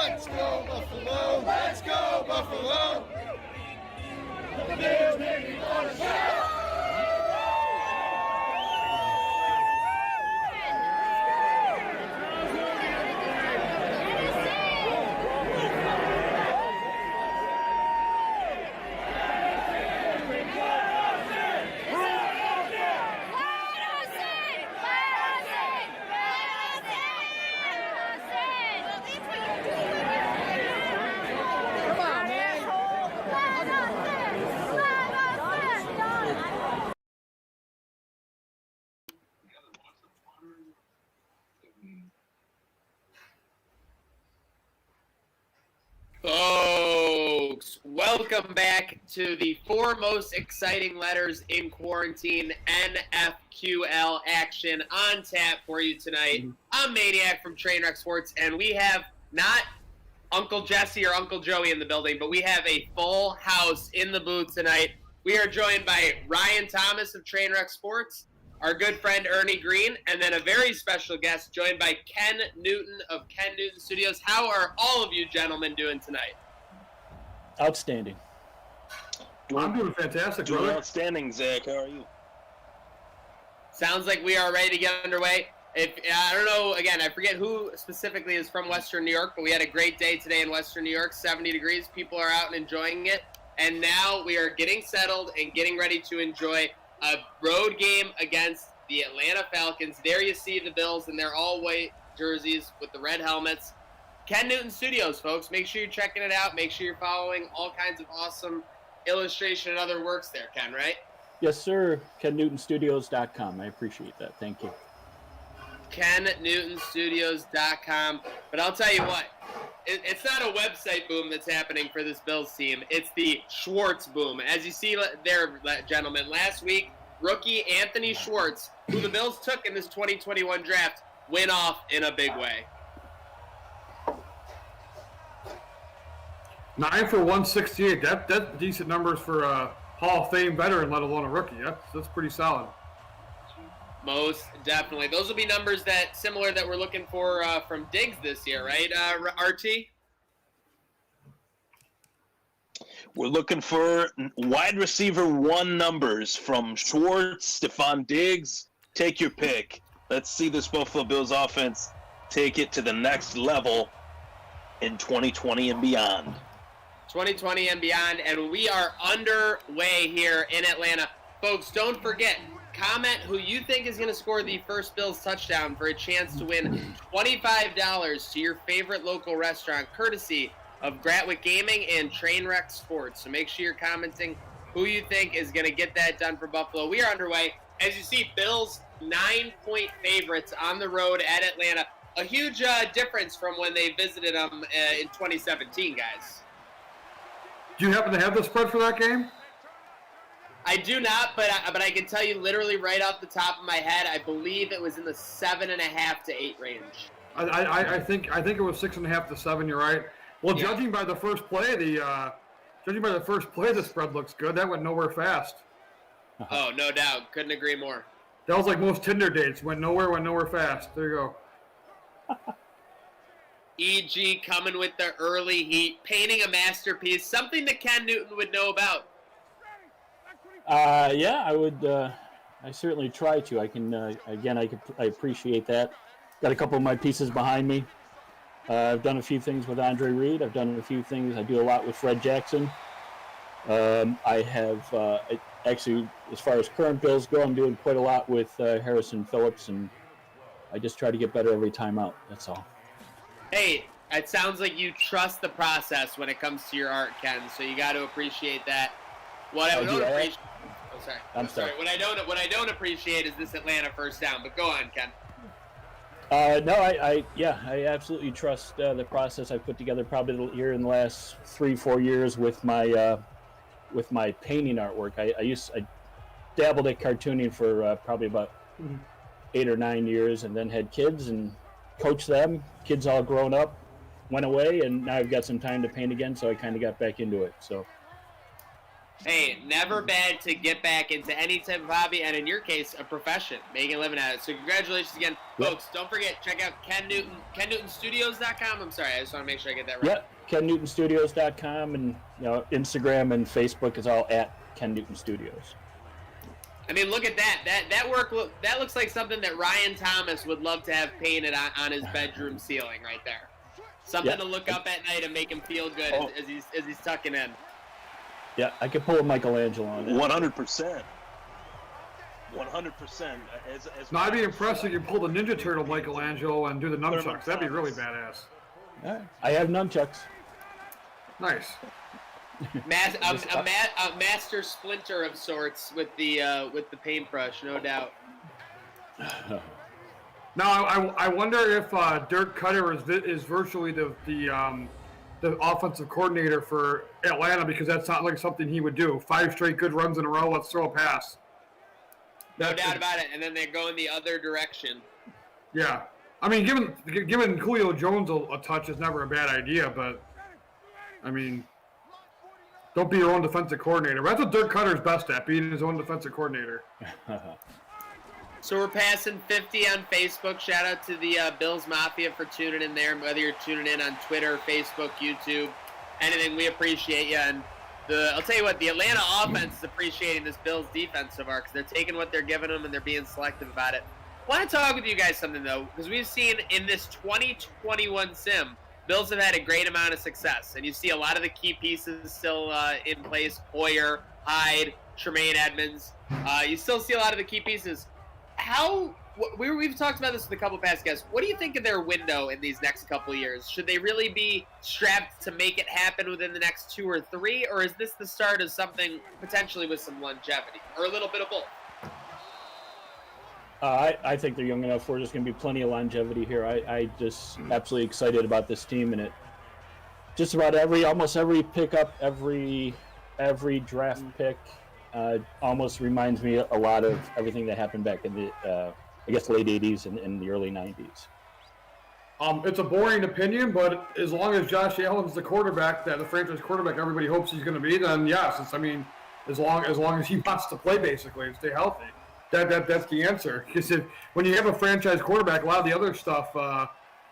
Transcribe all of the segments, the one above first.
Let's go, Buffalo! Let's go, Buffalo! The Bills make me want to shout! Folks, welcome back to the four most exciting letters in quarantine NFQL action on tap for you tonight. I'm Maniac from Trainwreck Sports, and we have not Uncle Jesse or Uncle Joey in the building, but we have a full house in the booth tonight. We are joined by Ryan Thomas of Trainwreck Sports, our good friend Ernie Green, and then a very special guest joined by Ken Newton of Ken Newton Studios. How are all of you gentlemen doing tonight? Outstanding. I'm doing fantastic, Doing brother. outstanding, Zach. How are you? Sounds like we are ready to get underway. I don't know, again, I forget who specifically is from Western New York, but we had a great day today in Western New York, 70 degrees. People are out and enjoying it. And now we are getting settled and getting ready to enjoy a road game against the Atlanta Falcons. There you see the Bills in their all-white jerseys with the red helmets. Ken Newton Studios, folks. Make sure you're checking it out. Make sure you're following all kinds of awesome illustration and other works there, Ken, right? Yes, sir. KenNewtonStudios.com. I appreciate that. Thank you. KenNewtonStudios.com. But I'll tell you what, it's not a website boom that's happening for this Bills team. It's the Schwartz boom. As you see there, gentlemen, last week, rookie Anthony Schwartz, who the Bills took in this 2021 draft, went off in a big way. 9 for 168. That's decent numbers for a Hall of Fame veteran, let alone a rookie. That's pretty solid. Most definitely. Those will be numbers similar that we're looking for from Diggs this year, right, RT? We're looking for wide receiver 1 numbers from Schwartz, Stephon Diggs. Take your pick. Let's see this Buffalo Bills offense take it to the next level in 2020 and beyond. 2020 and beyond, and we are underway here in Atlanta. Folks, don't forget, comment who you think is going to score the first Bills touchdown for a chance to win $25 to your favorite local restaurant, courtesy of Gratwick Gaming and Trainwreck Sports. So make sure you're commenting who you think is going to get that done for Buffalo. We are underway. As you see, Bills 9-point favorites on the road at Atlanta. A huge difference from when they visited them in 2017, guys. Do you happen to have the spread for that game? I do not, but I can tell you literally right off the top of my head, I believe it was in the 7.5 to 8 range. I think it was 6.5 to 7. You're right. Well, Yeah. judging by the first play, the spread looks good. That went nowhere fast. Oh, no doubt. Couldn't agree more. That was like most Tinder dates. Went nowhere fast. There you go. EG coming with the early heat, painting a masterpiece, something that Ken Newton would know about. Yeah, I would. I certainly try to. I can. I appreciate that. Got a couple of my pieces behind me. I've done a few things with Andre Reed. I've done a few things. I do a lot with Fred Jackson. I have actually, as far as current Bills go, I'm doing quite a lot with Harrison Phillips, and I just try to get better every time out. That's all. Hey, it sounds like you trust the process when it comes to your art, Ken. So you got to appreciate that. What I don't appreciate. Oh, sorry. I'm sorry. What I don't appreciate is this Atlanta first down. But go on, Ken. No, I absolutely trust the process I put together probably here in the last 3-4 years with my painting artwork. I dabbled at cartooning for probably about 8 or 9 years, and then had kids and coached them. Kids all grown up, went away, and now I've got some time to paint again, so I kind of got back into it. So Hey, never bad to get back into any type of hobby, and in your case, a profession, making a living at it. So congratulations again, folks. Don't forget, check out Ken Newton, KenNewtonStudios.com. I'm sorry, I just want to make sure I get that right. Yep, KenNewtonStudios.com, and Instagram and Facebook is all at Ken Newton Studios. I mean, look at that. That work that looks like something that Ryan Thomas would love to have painted on his bedroom ceiling right there. Something to look up at night and make him feel good as he's tucking in. Yeah, I could pull a Michelangelo on it. 100%. 100%. No, I'd be impressed if you pull the Ninja Turtle Michelangelo and do the nunchucks. That'd be really badass. Right. I have nunchucks. Nice. A master splinter of sorts with the paintbrush, no doubt. Now, I wonder if Dirk Cutter is virtually the offensive coordinator for Atlanta, because that's not like something he would do. 5 straight good runs in a row. Let's throw a pass. No doubt about it. And then they're going the other direction. Yeah, I mean, giving Julio Jones a touch is never a bad idea, but I mean, don't be your own defensive coordinator. That's what Dirk Cutter's best at, being his own defensive coordinator. So we're passing 50 on Facebook. Shout out to the Bills Mafia for tuning in there. Whether you're tuning in on Twitter, Facebook, YouTube, anything, we appreciate you. And I'll tell you what, the Atlanta offense is appreciating this Bills defense so far, because they're taking what they're giving them and they're being selective about it. I want to talk with you guys something, though, because we've seen in this 2021 sim, Bills have had a great amount of success. And you see a lot of the key pieces still in place. Hoyer, Hyde, Tremaine Edmonds. You still see a lot of the key pieces. We've talked about this with a couple of past guests. What do you think of their window in these next couple of years? Should they really be strapped to make it happen within the next 2 or 3, or is this the start of something potentially with some longevity, or a little bit of both? I think they're young enough where there's going to be plenty of longevity here. I just absolutely excited about this team, and it just about almost every pickup, every draft pick almost reminds me a lot of everything that happened back in the late 80s and in the early 90s. It's a boring opinion, but as long as Josh Allen's the quarterback, the franchise quarterback everybody hopes he's going to be, then yes. As long as he wants to play, basically, and stay healthy. That's the answer. Because when you have a franchise quarterback, a lot of the other stuff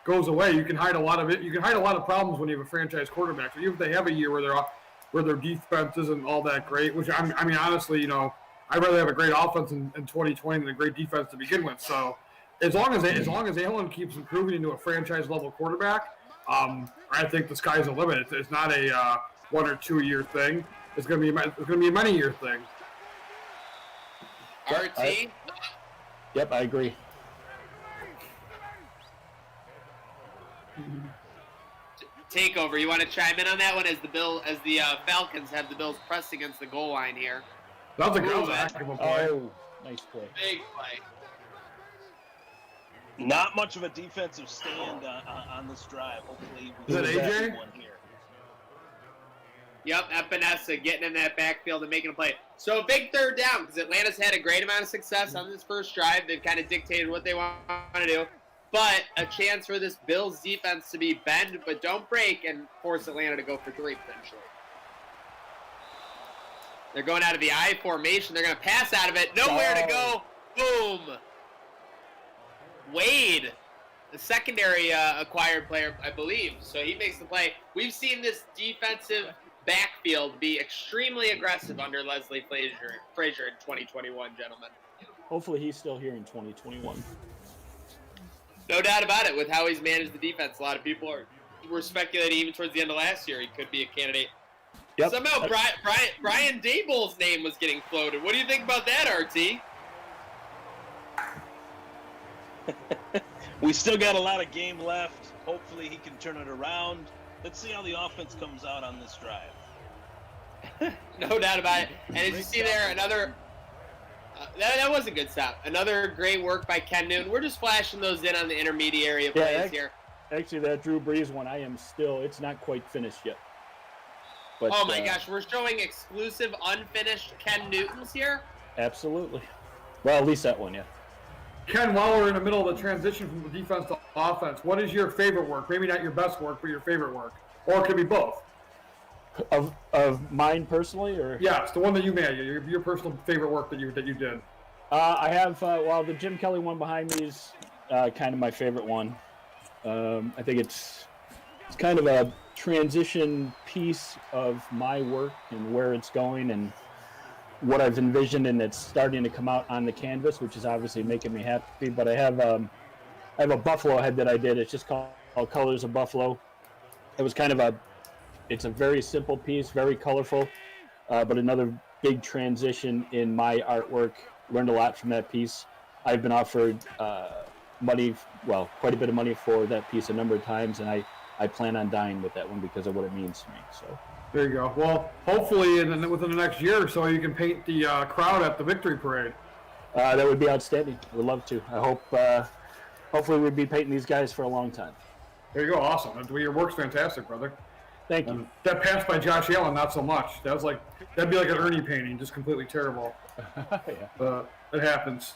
goes away. You can hide a lot of it. You can hide a lot of problems when you have a franchise quarterback. So even if they have a year where their defense isn't all that great, which I mean, honestly, I'd rather have a great offense in 2020 than a great defense to begin with. So as long as Allen keeps improving into a franchise level quarterback, I think the sky's the limit. It's not a 1 or 2 year thing. It's going to be a many year thing. RT? Yep, I agree. Takeover, you want to chime in on that one as the Falcons have the Bills pressed against the goal line here? That's a good play. Oh, nice play. Big play. Not much of a defensive stand on this drive. Hopefully, Is it AJ? One here. Yep, Epinesa getting in that backfield and making a play. So a big third down, because Atlanta's had a great amount of success on this first drive. They've kind of dictated what they want to do. But a chance for this Bills defense to be bend but don't break and force Atlanta to go for 3 potentially. They're going out of the I formation. They're going to pass out of it. Nowhere to go. Boom. Wade, the secondary acquired player, I believe. So he makes the play. We've seen this defensive backfield be extremely aggressive under Leslie Frazier in 2021, gentlemen. Hopefully he's still here in 2021. No doubt about it. With how he's managed the defense, a lot of people were speculating even towards the end of last year he could be a candidate. Yep. Somehow Brian Daboll's name was getting floated. What do you think about that, RT? We still got a lot of game left. Hopefully he can turn it around. Let's see how the offense comes out on this drive. No doubt about it. And as you see there, another that was a good stop. Another great work by Ken Newton. We're just flashing those in on the intermediate plays here. Actually, that Drew Brees one, it's not quite finished yet. But, oh my gosh, we're showing exclusive unfinished Ken Newtons here? Absolutely. Well, at least that one, yeah. Ken, while we're in the middle of the transition from the defense to offense, what is your favorite work? Maybe not your best work, but your favorite work. Or it could be both. Of mine personally, or Yeah, it's the one that you made. Your personal favorite work that you did. I have the Jim Kelly one behind me is kind of my favorite one. I think it's kind of a transition piece of my work and where it's going and what I've envisioned, and it's starting to come out on the canvas, which is obviously making me happy. But I have a buffalo head that I did. It's just called Colors of Buffalo. It was kind of it's a very simple piece, very colorful, but another big transition in my artwork. Learned a lot from that piece. I've been offered money, quite a bit of money for that piece a number of times, and I plan on dying with that one because of what it means to me. So There you go. Well, hopefully within the next year or so, you can paint the crowd at the victory parade. that would be outstanding. Would love to. I hope. Hopefully, we'll be painting these guys for a long time. There you go. Awesome. Your work's fantastic, brother. Thank you. That pass by Josh Allen, not so much. That'd be like an Ernie painting, just completely terrible. Yeah. It happens.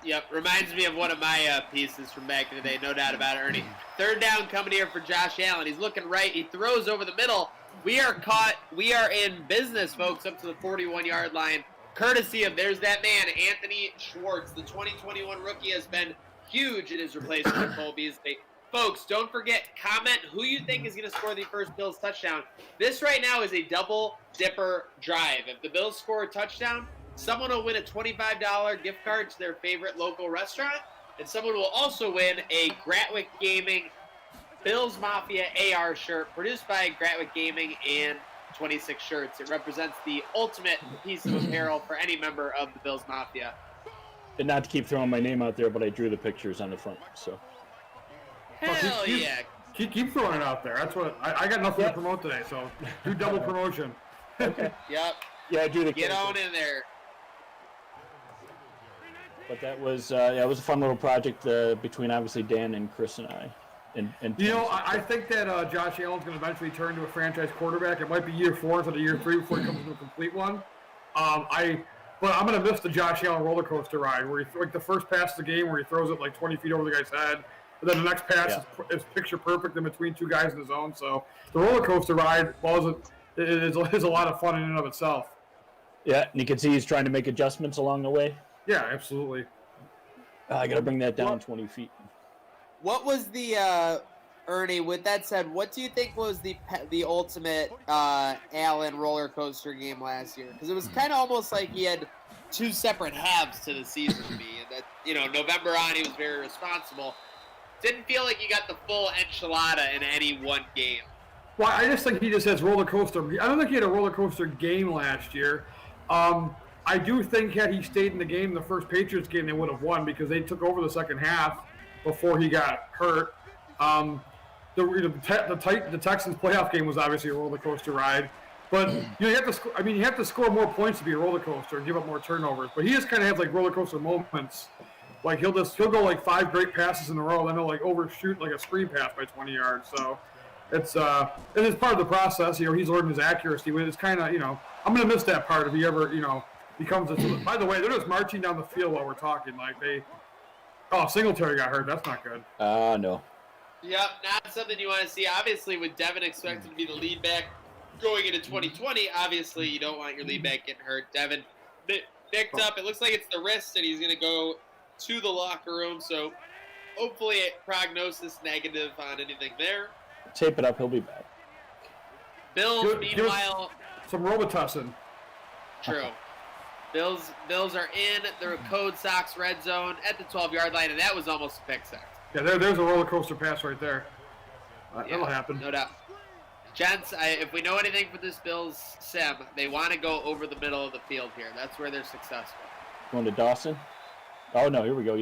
Yep, reminds me of one of my pieces from back in the day, no doubt about it, Ernie. Third down coming here for Josh Allen. He's looking right. He throws over the middle. We are caught. We are in business, folks, up to the 41-yard line. Courtesy of, there's that man, Anthony Schwartz. The 2021 rookie has been huge in his replacement of Cole Beasely. Folks, don't forget, comment who you think is going to score the first Bills touchdown. This right now is a double dipper drive. If the Bills score a touchdown, someone will win a $25 gift card to their favorite local restaurant, and someone will also win a Gratwick Gaming Bills Mafia AR shirt produced by Gratwick Gaming and 26 shirts. It represents the ultimate piece of apparel for any member of the Bills Mafia. And not to keep throwing my name out there, but I drew the pictures on the front. So. Hell yeah. Keep throwing it out there. That's what I got nothing to promote today, so do double promotion. Okay. Yep. Yeah, I drew the. Get on in there. But that was it was a fun little project between obviously Dan and Chris and I. And I think that Josh Allen's going to eventually turn to a franchise quarterback. It might be year 4 instead of year 3 before he comes into a complete one. But I'm going to miss the Josh Allen roller coaster ride where like the first pass of the game where he throws it like 20 feet over the guy's head. And then the next pass is picture perfect in between two guys in the zone. So the roller coaster ride is a lot of fun in and of itself. Yeah, and you can see he's trying to make adjustments along the way. Yeah, absolutely. I got to bring that down 20 feet. What was the Ernie? With that said, what do you think was the ultimate Allen roller coaster game last year? Because it was kind of almost like he had two separate halves to the season to me, and that November on he was very responsible. Didn't feel like you got the full enchilada in any one game. Well, I just think he just has roller coaster. I don't think he had a roller coaster game last year. I do think had he stayed in the game, the first Patriots game, they would have won because they took over the second half before he got hurt. The Texans playoff game was obviously a roller coaster ride, but you have to. You have to score more points to be a roller coaster and give up more turnovers. But he just kind of has like roller coaster moments. Like he'll go like 5 great passes in a row, then he'll like overshoot like a screen pass by 20 yards. So it is part of the process. He's learning his accuracy, but it's kind of I'm gonna miss that part if he ever becomes a. By the way, they're just marching down the field while we're talking. Like Singletary got hurt. That's not good. No. Yep, not something you want to see. Obviously, with Devin expected to be the lead back going into 2020, obviously you don't want your lead back getting hurt. Devin picked up. It looks like it's the wrist, and he's going to go to the locker room. So hopefully prognosis negative on anything there. Tape it up. He'll be back. Bills, meanwhile. Some Robitussin. True. Bills are in the Code Sox red zone at the 12-yard line, and that was almost a pick six. Yeah, there's a roller coaster pass right there. That'll happen. No doubt. Gents, if we know anything for this Bills sim, they want to go over the middle of the field here. That's where they're successful. Going to Dawson? Oh, no, here we go.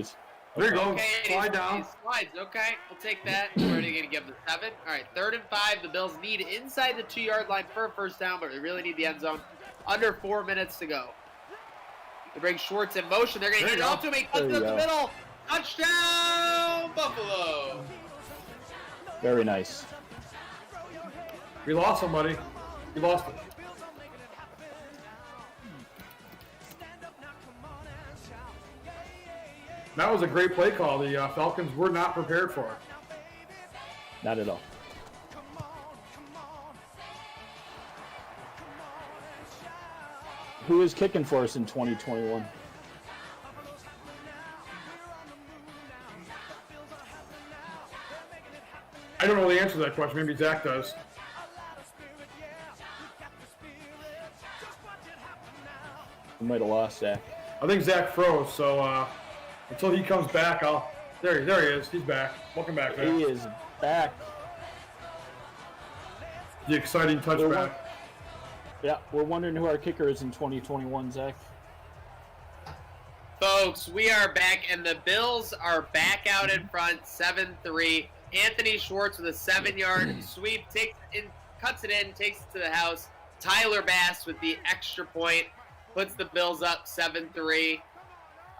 There you go. Okay, Slide down. He slides. Okay, we'll take that. Where are they going to give them 7? All right, 3rd and 5. The Bills need inside the 2-yard line for a first down, but they really need the end zone. Under 4 minutes to go. They bring Schwartz in motion. They're going to hand it off to him. He cuts it up the middle. Touchdown, Buffalo. Very nice. We lost somebody. We lost it. That was a great play call. The Falcons were not prepared for it. Not at all. Who is kicking for us in 2021? I don't know the answer to that question. Maybe Zach does. We might have lost Zach. I think Zach froze, so until he comes back, There he is. He's back. Welcome back, Zach. He is back. The exciting touchback. Yeah, we're wondering who our kicker is in 2021, Zach. Folks, we are back, and the Bills are back out in front, 7-3. Anthony Schwartz with a 7-yard sweep, cuts it in, takes it to the house. Tyler Bass with the extra point, puts the Bills up 7-3.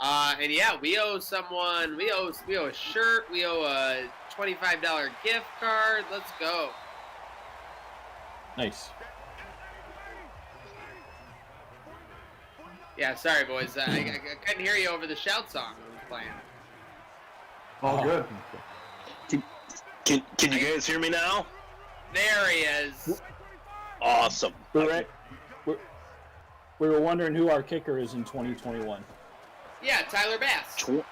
And yeah, we owe someone, we owe a shirt, we owe a $25 gift card. Let's go. Nice. Yeah, sorry, boys. I couldn't hear you over the shout song I was playing. All good. Can you guys hear me now? There he is. Awesome. We were wondering who our kicker is in 2021. Yeah, Tyler Bass. Tyler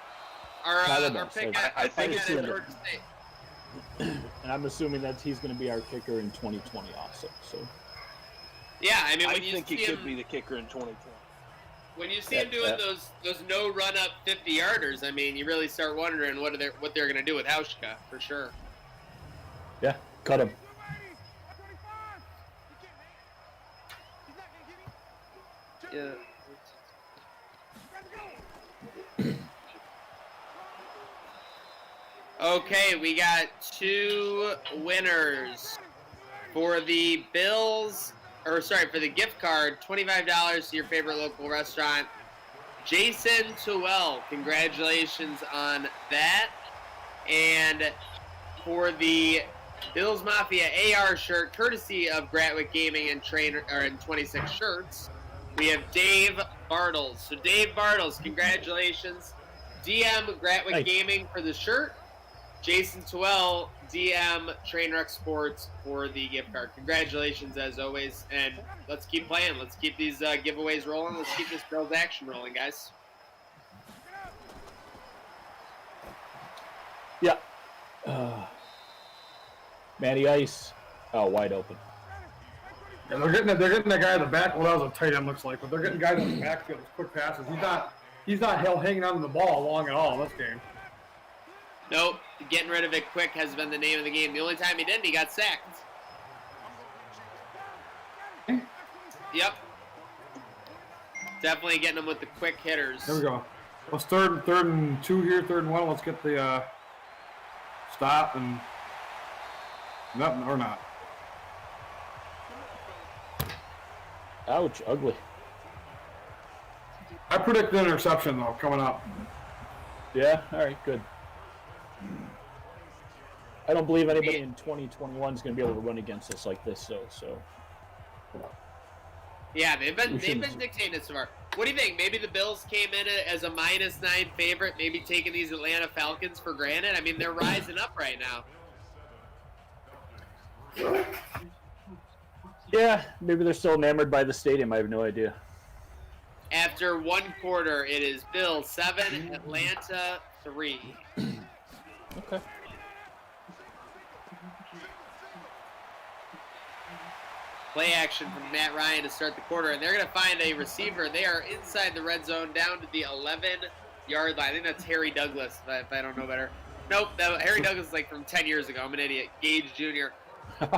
Our Bass. pick I think at it's Georgia State. And I'm assuming that he's going to be our kicker in 2020 also. So. Yeah, I mean, I when you think see he him, could be the kicker in 2020. when you see him doing those no run up 50-yarders, I mean, you really start wondering what they're going to do with Hauschka for sure. Yeah, cut him. Yeah. Okay, we got two winners for the Bills, for the gift card, $25 to your favorite local restaurant. Jason Tewell, congratulations on that. And for the Bills Mafia AR shirt, courtesy of Gratwick Gaming and 26 shirts, we have Dave Bartles. So Dave Bartles, congratulations. DM Gratwick Gaming for the shirt. Jason Tewell, DM Trainwreck Sports for the gift card. Congratulations as always, and let's keep playing. Let's keep these giveaways rolling. Let's keep this Bills action rolling, guys. Yeah. Matty Ice. Oh, wide open. Yeah, they're getting that guy in the back. Well, that was a tight end, looks like, but they're getting guys in the backfield with quick passes. He's not hanging on to the ball long at all in this game. Nope, getting rid of it quick has been the name of the game. The only time he didn't, he got sacked. Yep. Definitely getting them with the quick hitters. There we go. Let's third and 2 here, 3rd and 1. Let's get the stop and nothing or not. Ouch, ugly. I predict an interception though coming up. Yeah, all right, good. I don't believe anybody in 2021 is going to be able to run against us like this. So. Yeah, they've been dictating it so far. What do you think? Maybe the Bills came in as a -9 favorite, maybe taking these Atlanta Falcons for granted. I mean, they're rising up right now. Yeah, maybe they're still enamored by the stadium. I have no idea. After one quarter, it is Bills 7, Atlanta 3. Okay. Play action from Matt Ryan to start the quarter, and they're going to find a receiver. They are inside the red zone, down to the 11-yard line. I think that's Harry Douglas, if I don't know better. Nope, Harry Douglas is like from 10 years ago. I'm an idiot. Gage Jr.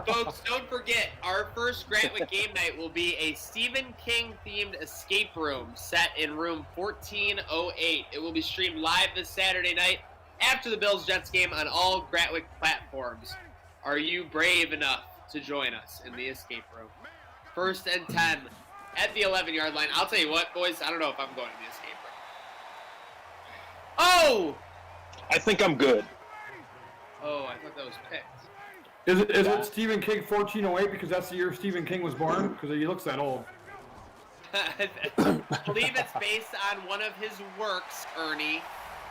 Folks, don't forget, our first Grantwick game night will be a Stephen King-themed escape room set in room 1408. It will be streamed live this Saturday night after the Bills-Jets game on all Grantwick platforms. Are you brave enough to join us in the escape room? 1st and 10 at the 11-yard line. I'll tell you what, boys, I don't know if I'm going to the escape room. Oh! I think I'm good. Oh, I thought that was picked. Is it Stephen King 1408 because that's the year Stephen King was born? Because he looks that old. I believe it's based on one of his works, Ernie.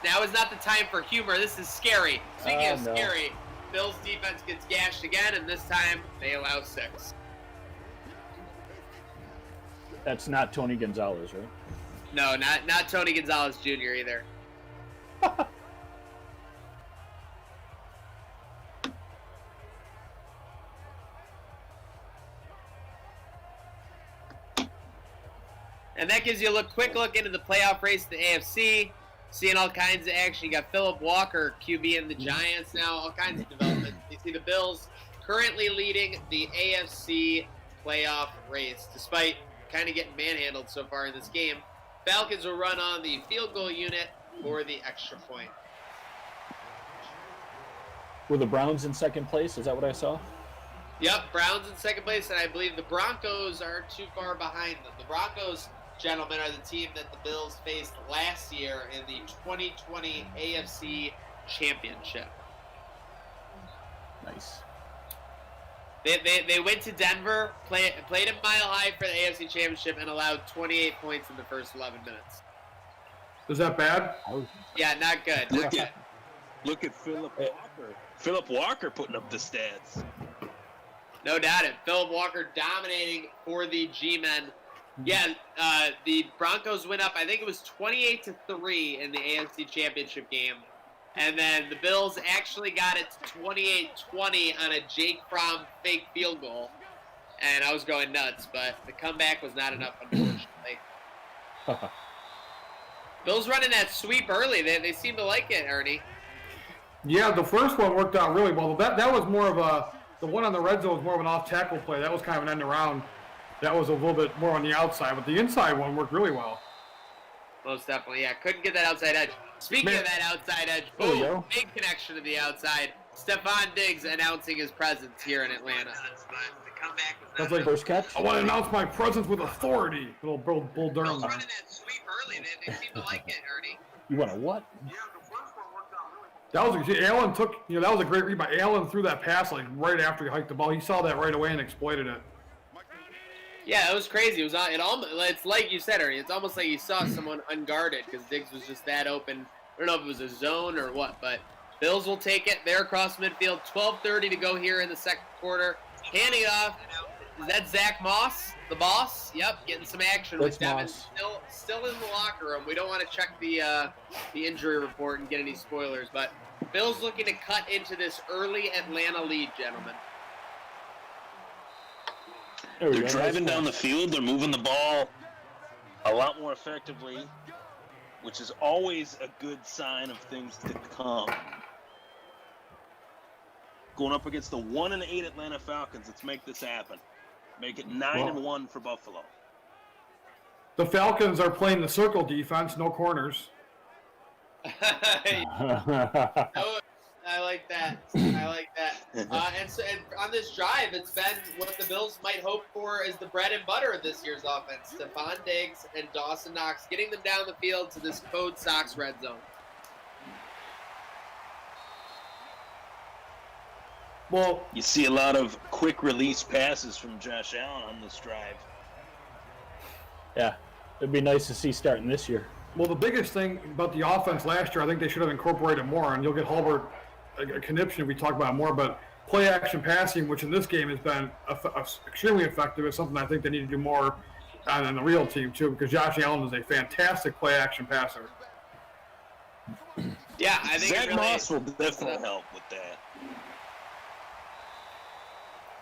Now is not the time for humor. This is scary. Speaking of scary, Bills defense gets gashed again, and this time they allow 6. That's not Tony Gonzalez, right? No, not Tony Gonzalez Jr. either. And that gives you a quick look into the playoff race in the AFC. Seeing all kinds of action. You got Philip Walker, QB in the Giants now. All kinds of development. You see the Bills currently leading the AFC playoff race, despite kind of getting manhandled so far in this game. Falcons will run on the field goal unit for the extra point. Were the Browns in second place? Is that what I saw? Yep, Browns in second place, and I believe the Broncos aren't too far behind them. The Broncos, gentlemen, are the team that the Bills faced last year in the 2020 AFC Championship. Nice. They went to Denver, played a mile high for the AFC Championship, and allowed 28 points in the first 11 minutes. Is that bad? Yeah, not good. Look at Philip Walker. Philip Walker putting up the stats. No doubt it. Philip Walker dominating for the G-Men. Yeah, the Broncos went up, I think it was 28-3 in the AFC Championship game. And then the Bills actually got it to 28-20 on a Jake Fromm fake field goal. And I was going nuts, but the comeback was not enough, unfortunately. Bills running that sweep early. They seem to like it, Ernie. Yeah, the first one worked out really well. That was more of a, the one on the red zone was more of an off-tackle play. That was kind of an end around. That was a little bit more on the outside, but the inside one worked really well. Most definitely, yeah. Couldn't get that outside edge. Speaking of that outside edge, boom, big connection to the outside. Stephon Diggs announcing his presence here in Atlanta. That's like, first catch. I want to announce my presence with authority. Little Bull Durham. Running that sweep early, they seem to like it, Ernie. You want a what? That was Allen took. That was a great read by Allen. Threw that pass like right after he hiked the ball. He saw that right away and exploited it. Yeah, it was crazy. It's like you said, Ernie. It's almost like you saw someone unguarded because Diggs was just that open. I don't know if it was a zone or what, but Bills will take it. They're across midfield. 12:30 to go here in the second quarter. Handing off. Is that Zach Moss, the boss? Yep, getting some action with Devin. Still in the locker room. We don't want to check the injury report and get any spoilers, but Bills looking to cut into this early Atlanta lead, gentlemen. They're driving down the field. They're moving the ball a lot more effectively, which is always a good sign of things to come. Going up against the 1-8 Atlanta Falcons. Let's make this happen. Make it 9-1 for Buffalo. The Falcons are playing the circle defense, no corners. I like that. And on this drive, it's been what the Bills might hope for is the bread and butter of this year's offense. Stephon Diggs and Dawson Knox getting them down the field to this Code Sox red zone. Well, you see a lot of quick release passes from Josh Allen on this drive. Yeah, it'd be nice to see starting this year. Well, the biggest thing about the offense last year, I think they should have incorporated more, and you'll get Hulbert a conniption if we talk about it more, but play action passing, which in this game has been extremely effective, is something I think they need to do more on the real team too, because Josh Allen is a fantastic play action passer. Yeah, I think Zach Moss will definitely help with that.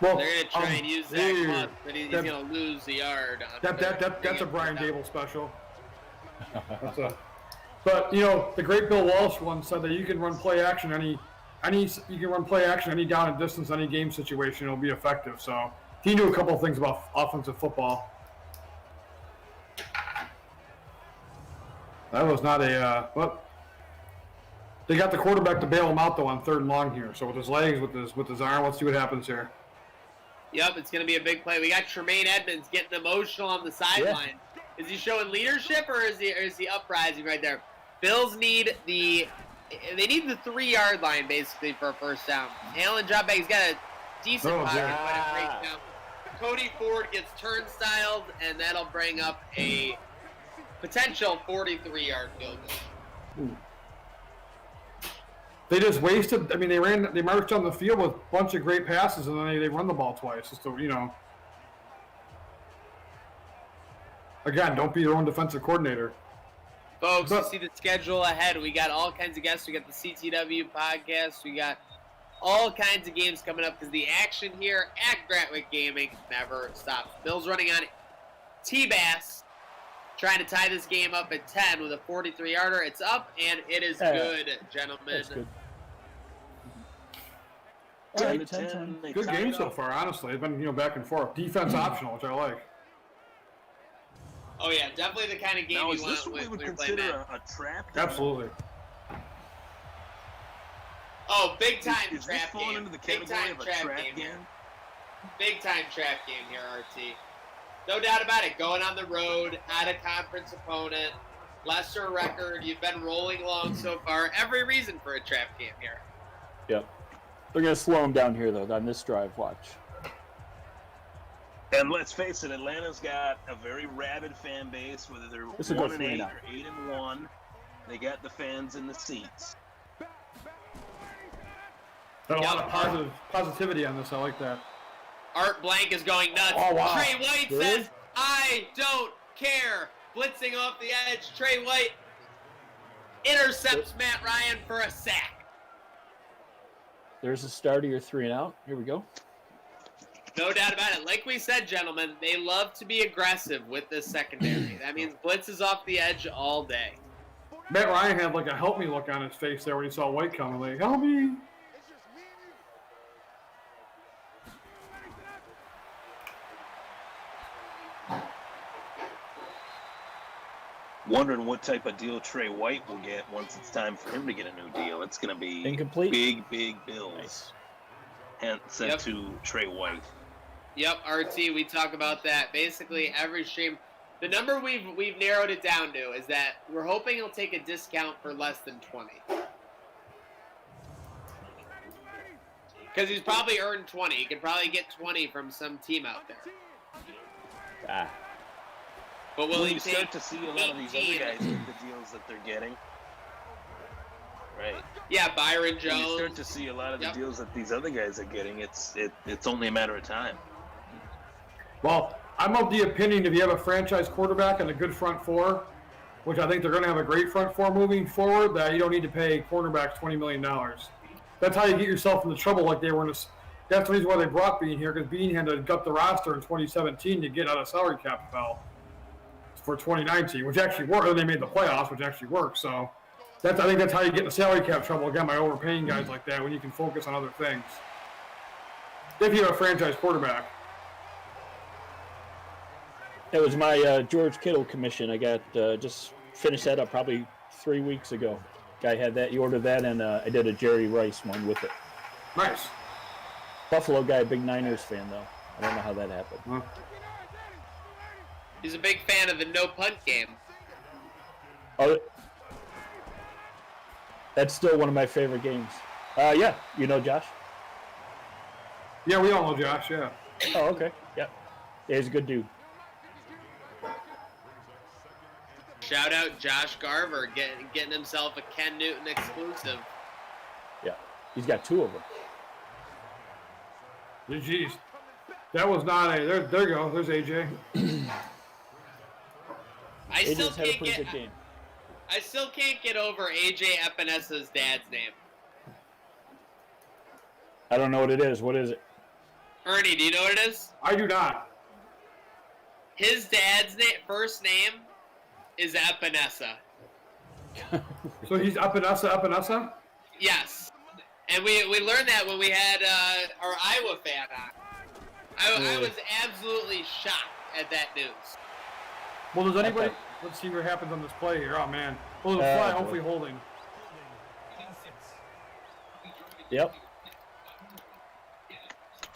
Well, they're going to try and use Zach Moss, but he's going to lose the yard. That's a Brian Dable special. But the great Bill Walsh once said that you can run play action any down and distance, any game situation, it'll be effective. So he knew a couple of things about offensive football. That was not but they got the quarterback to bail him out though on 3rd and long here. So with his legs, with his arm, let's see what happens here. Yep, it's going to be a big play. We got Tremaine Edmonds getting emotional on the sideline. Yeah. Is he showing leadership or is he uprising right there? Bills need the 3-yard line basically for a first down. Allen drop back. He's got a decent pocket, but it breaks down. Cody Ford gets turnstiled, and that'll bring up a potential 43-yard field goal. Ooh. They just wasted. I mean, they marched down the field with a bunch of great passes, and then they run the ball twice. So Again, don't be your own defensive coordinator. Folks, you see the schedule ahead. We got all kinds of guests. We got the CTW podcast. We got all kinds of games coming up because the action here at Gratwick Gaming never stops. Bill's running on T-Bass, trying to tie this game up at 10 with a 43-yarder. It's up, and it is good, gentlemen. That's good. Good, All right, 10-10. good game so far, honestly. It's been, back and forth. Defense optional, which I like. Oh, yeah, definitely the kind of game Now, you is this want what we when would you're playing consider that. a trap game? Absolutely. Oh, big time Is this trap falling game. into the Big category time of a trap trap game game? here. Big time trap game here, RT. No doubt about it. Going on the road, at a conference opponent, lesser record. You've been rolling along so far. Every reason for a trap game here. Yep. They're going to slow him down here, though, on this drive. Watch. And let's face it, Atlanta's got a very rabid fan base, whether they're This will go 1-8 3-0. or 8-1. They got the fans in the seats. Got a lot of positivity on this. I like that. Art Blank is going nuts. Oh, wow. Trey White Really? says, I don't care. Blitzing off the edge. Trey White intercepts Matt Ryan for a sack. There's the start of your 3-and-out. Here we go. No doubt about it. Like we said, gentlemen, they love to be aggressive with this secondary. That means blitzes off the edge all day. Matt Ryan had like a help me look on his face there when he saw White coming. Like, help me. Wondering what type of deal Trey White will get once it's time for him to get a new deal. It's going to be Incomplete. big bills. Nice. Hence sent to Trey White. Yep, RT, we talk about that basically every stream. The number we've narrowed it down to is that we're hoping he'll take a discount for less than 20. Because he's probably earned 20. He could probably get 20 from some team out there. Ah. But will he You take start to see a lot of these other 18? guys get the deals that they're getting. Right. Yeah, Byron When you Jones. start to see a lot of the Yep. deals that these other guys are getting, it's only a matter of time. Well, I'm of the opinion if you have a franchise quarterback and a good front four, which I think they're going to have a great front four moving forward, that you don't need to pay quarterbacks $20 million. That's how you get yourself into trouble like they were in this. That's the reason why they brought Bean here, because Bean had to gut the roster in 2017 to get out of salary cap hell for 2019, which actually worked. And they made the playoffs, which actually worked. So I think that's how you get into salary cap trouble, again, by overpaying guys like that when you can focus on other things. If you have a franchise quarterback. That was my George Kittle commission. I got just finished that up probably 3 weeks ago. Guy had that. He ordered that, and I did a Jerry Rice one with it. Nice. Buffalo guy, big Niners fan, though. I don't know how that happened. Huh. He's a big fan of the no punt game. Oh, that's still one of my favorite games. Yeah, you know Josh? Yeah, we all know Josh, yeah. Oh, okay. Yeah. Yeah, he's a good dude. Shout out Josh Garver getting himself a Ken Newton exclusive. Yeah. He's got 2 of them. Jeez. That was not a... There you go. There's AJ. I He still just had a can't pretty get. good game. I still can't get over AJ Epinessa's dad's name. I don't know what it is. What is it? Ernie, do you know what it is? I do not. His dad's first name is Epinesa. So he's Epinesa? Yes. And we learned that when we had our Iowa fan on. I was absolutely shocked at that news. Well, does anybody... Okay. Let's see what happens on this play here. Oh, man. Well, the fly, boy. hopefully holding. Yep.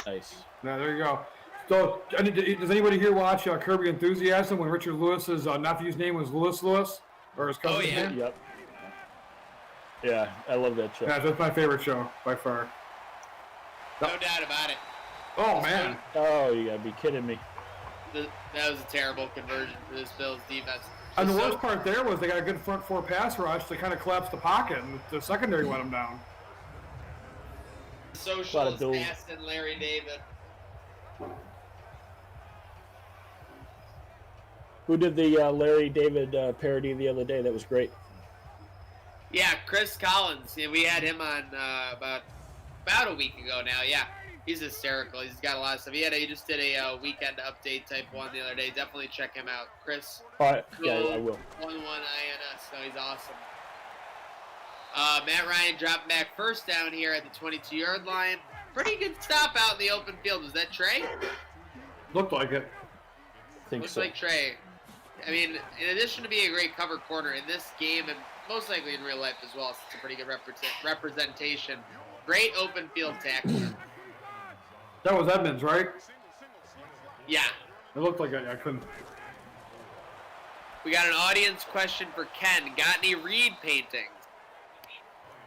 Nice. Yeah, there you go. So, does anybody here watch Kirby Enthusiasm when Richard Lewis's nephew's name was Lewis? Or his cousin's yeah. name? Yep. Yeah, I love that show. Yeah, that's my favorite show, by far. No doubt about it. Oh, man. Oh, you gotta be kidding me. That was a terrible conversion for this Bills defense. And the worst part there was they got a good front four pass rush to kind of collapse the pocket, and the secondary let them down. Socials, Bills. Aston, Larry David. Who did the Larry David parody the other day? That was great. Yeah, Chris Collins. Yeah, we had him on about a week ago now. Yeah, he's hysterical. He's got a lot of stuff. He just did a weekend update type one the other day. Definitely check him out, Chris. All right, yeah, I will. 11 INS. So he's awesome. Matt Ryan dropped back first down here at the 22-yard line. Pretty good stop out in the open field. Was that Trey? Looked like it. Looks So. like Trey. I mean, in addition to being a great cover corner in this game, and most likely in real life as well, so it's a pretty good representation. Great open field tackler. That was Edmonds, right? Yeah. It looked like I couldn't. We got an audience question for Ken. Got any Reed paintings?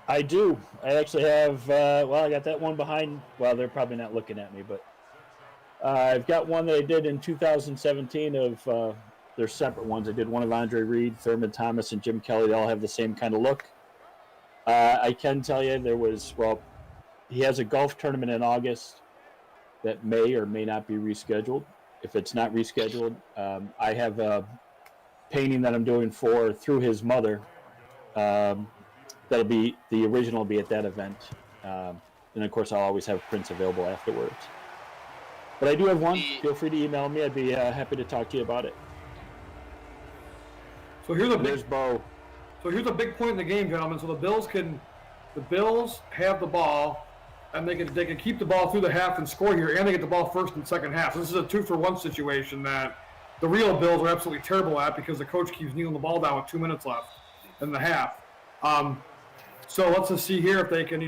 I do. I actually have, I got that one behind. Well, they're probably not looking at me, but I've got one that I did in 2017 of, they're separate ones. I did one of Andre Reed, Thurman Thomas, and Jim Kelly. They all have the same kind of look. I can tell you he has a golf tournament in August that may or may not be rescheduled. If it's not rescheduled, I have a painting that I'm doing through his mother. That'll be the original will be at that event, and of course I'll always have prints available afterwards. But I do have one. Feel free to email me. I'd be happy to talk to you about it. So here's a There's Bo. So here's a big point in the game, gentlemen. So the Bills have the ball, and they can keep the ball through the half and score here, and they get the ball first and second half. So this is a 2-for-1 situation that the real Bills are absolutely terrible at because the coach keeps kneeling the ball down with 2 minutes left in the half. So let's just see here if they can,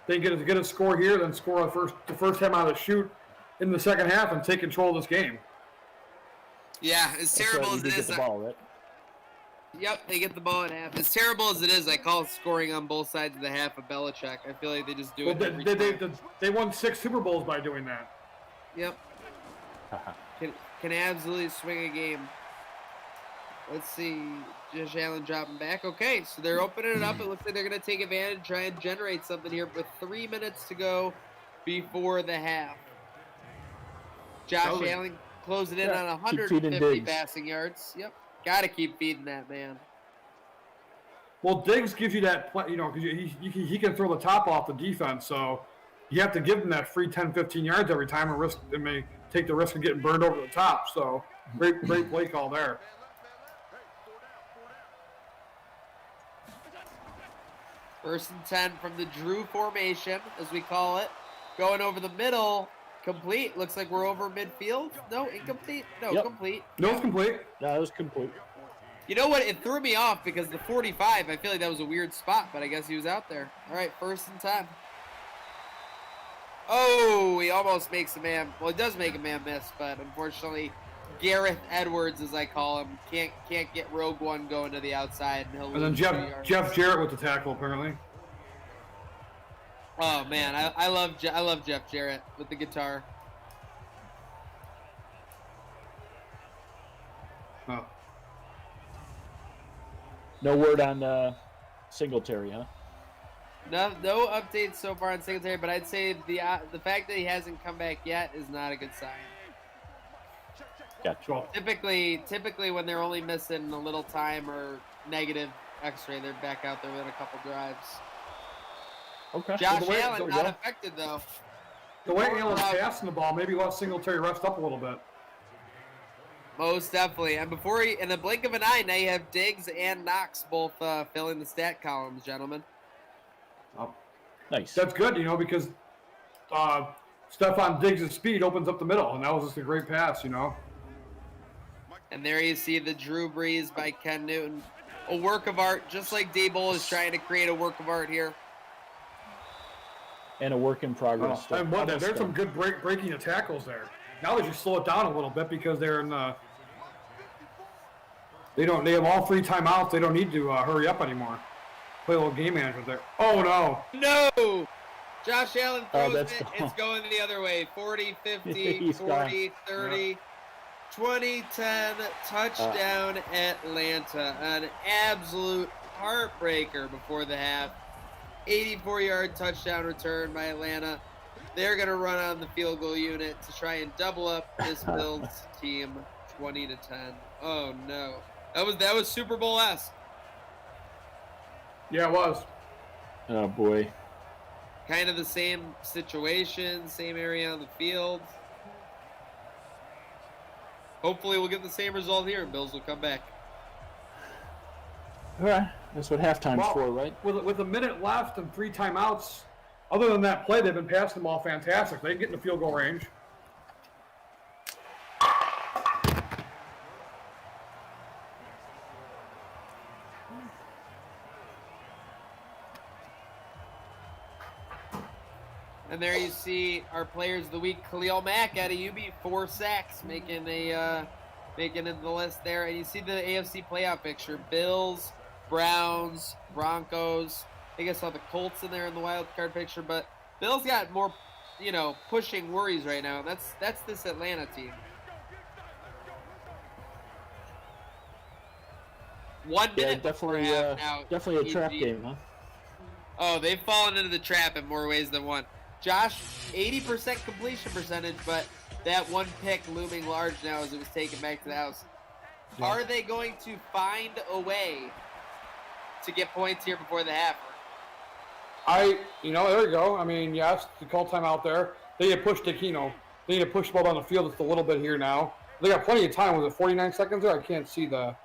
they get a score here, then score the first time out of the chute in the second half and take control of this game. Yeah, as terrible as it is. The ball, right? Yep, they get the ball at half. As terrible as it is, I call scoring on both sides of the half of Belichick. I feel like they just do it every time. They won 6 Super Bowls by doing that. Yep. Can absolutely swing a game. Let's see. Josh Allen dropping back. Okay, so they're opening it up. It looks like they're going to take advantage, try and generate something here with 3 minutes to go before the half. Josh Allen closing in on 150 passing yards. Yep. Got to keep feeding that man. Well, Diggs gives you that, because he can throw the top off the defense, so you have to give him that free 10, 15 yards every time and may take the risk of getting burned over the top. So great play call there. First and 10 from the Drew formation, as we call it. Going over the middle. Complete. Looks like we're over midfield. No, incomplete. No, yep. Complete. No, it's complete. No, it was complete. You know what? It threw me off because the 45, I feel like that was a weird spot, but I guess he was out there. All right, first and 10. Oh, he almost makes a man. Well, he does make a man miss, but unfortunately, Gareth Edwards, as I call him, can't get Rogue One going to the outside. And then Jeff Jarrett with the tackle, apparently. Oh man, I love Jeff Jarrett with the guitar. Oh. No word on Singletary, huh? No updates so far on Singletary, but I'd say the fact that he hasn't come back yet is not a good sign. Gotcha. Typically when they're only missing a little time or negative X-ray, they're back out there within a couple drives. Okay. Josh Allen not affected though. The way Allen's passing the ball, maybe let Singletary rest up a little bit. Most definitely. And in the blink of an eye, now you have Diggs and Knox both filling the stat columns, gentlemen. Oh. Nice. That's good, because Stephon Diggs' speed opens up the middle, and that was just a great pass, And there you see the Drew Brees by Ken Newton. A work of art, just like Daboll is trying to create a work of art here. And a work in progress. And there's some good breaking of tackles there. Now they just slow it down a little bit because they're in they have all 3 timeouts. They don't need to hurry up anymore. Play a little game management there. Oh no! No! Josh Allen throws it. Gone. It's going the other way. 40, 50, 40, 30, 20, 10. Touchdown Atlanta. An absolute heartbreaker before the half. 84-yard touchdown return by Atlanta. They're going to run on the field goal unit to try and double up this Bills team 20-10. Oh no, that was Super Bowl-esque. Yeah, it was. Oh boy. Kind of the same situation, same area on the field. Hopefully we'll get the same result here and Bills will come back. All right, that's what halftime's for, right? With a minute left and 3 timeouts, other than that play, they've been passing the ball fantastic. They can get in the field goal range. And there you see our players of the week, Khalil Mack out of UB, 4 sacks, making it the list there. And you see the AFC playoff picture: Bills, Browns, Broncos. I guess I saw the Colts in there in the wild card picture, but Bills got more, pushing worries right now. That's this Atlanta team. 1 minute. Yeah, definitely a trap game, huh? Oh, they've fallen into the trap in more ways than one. Josh, 80% completion percentage, but that one pick looming large now as it was taken back to the house. Yeah. Are they going to find a way to get points here before the half? There you go. I mean, yes, the call time out there. They need to push They need to push the ball down the field just a little bit here now. They got plenty of time. Was it 49 seconds there? I can't see the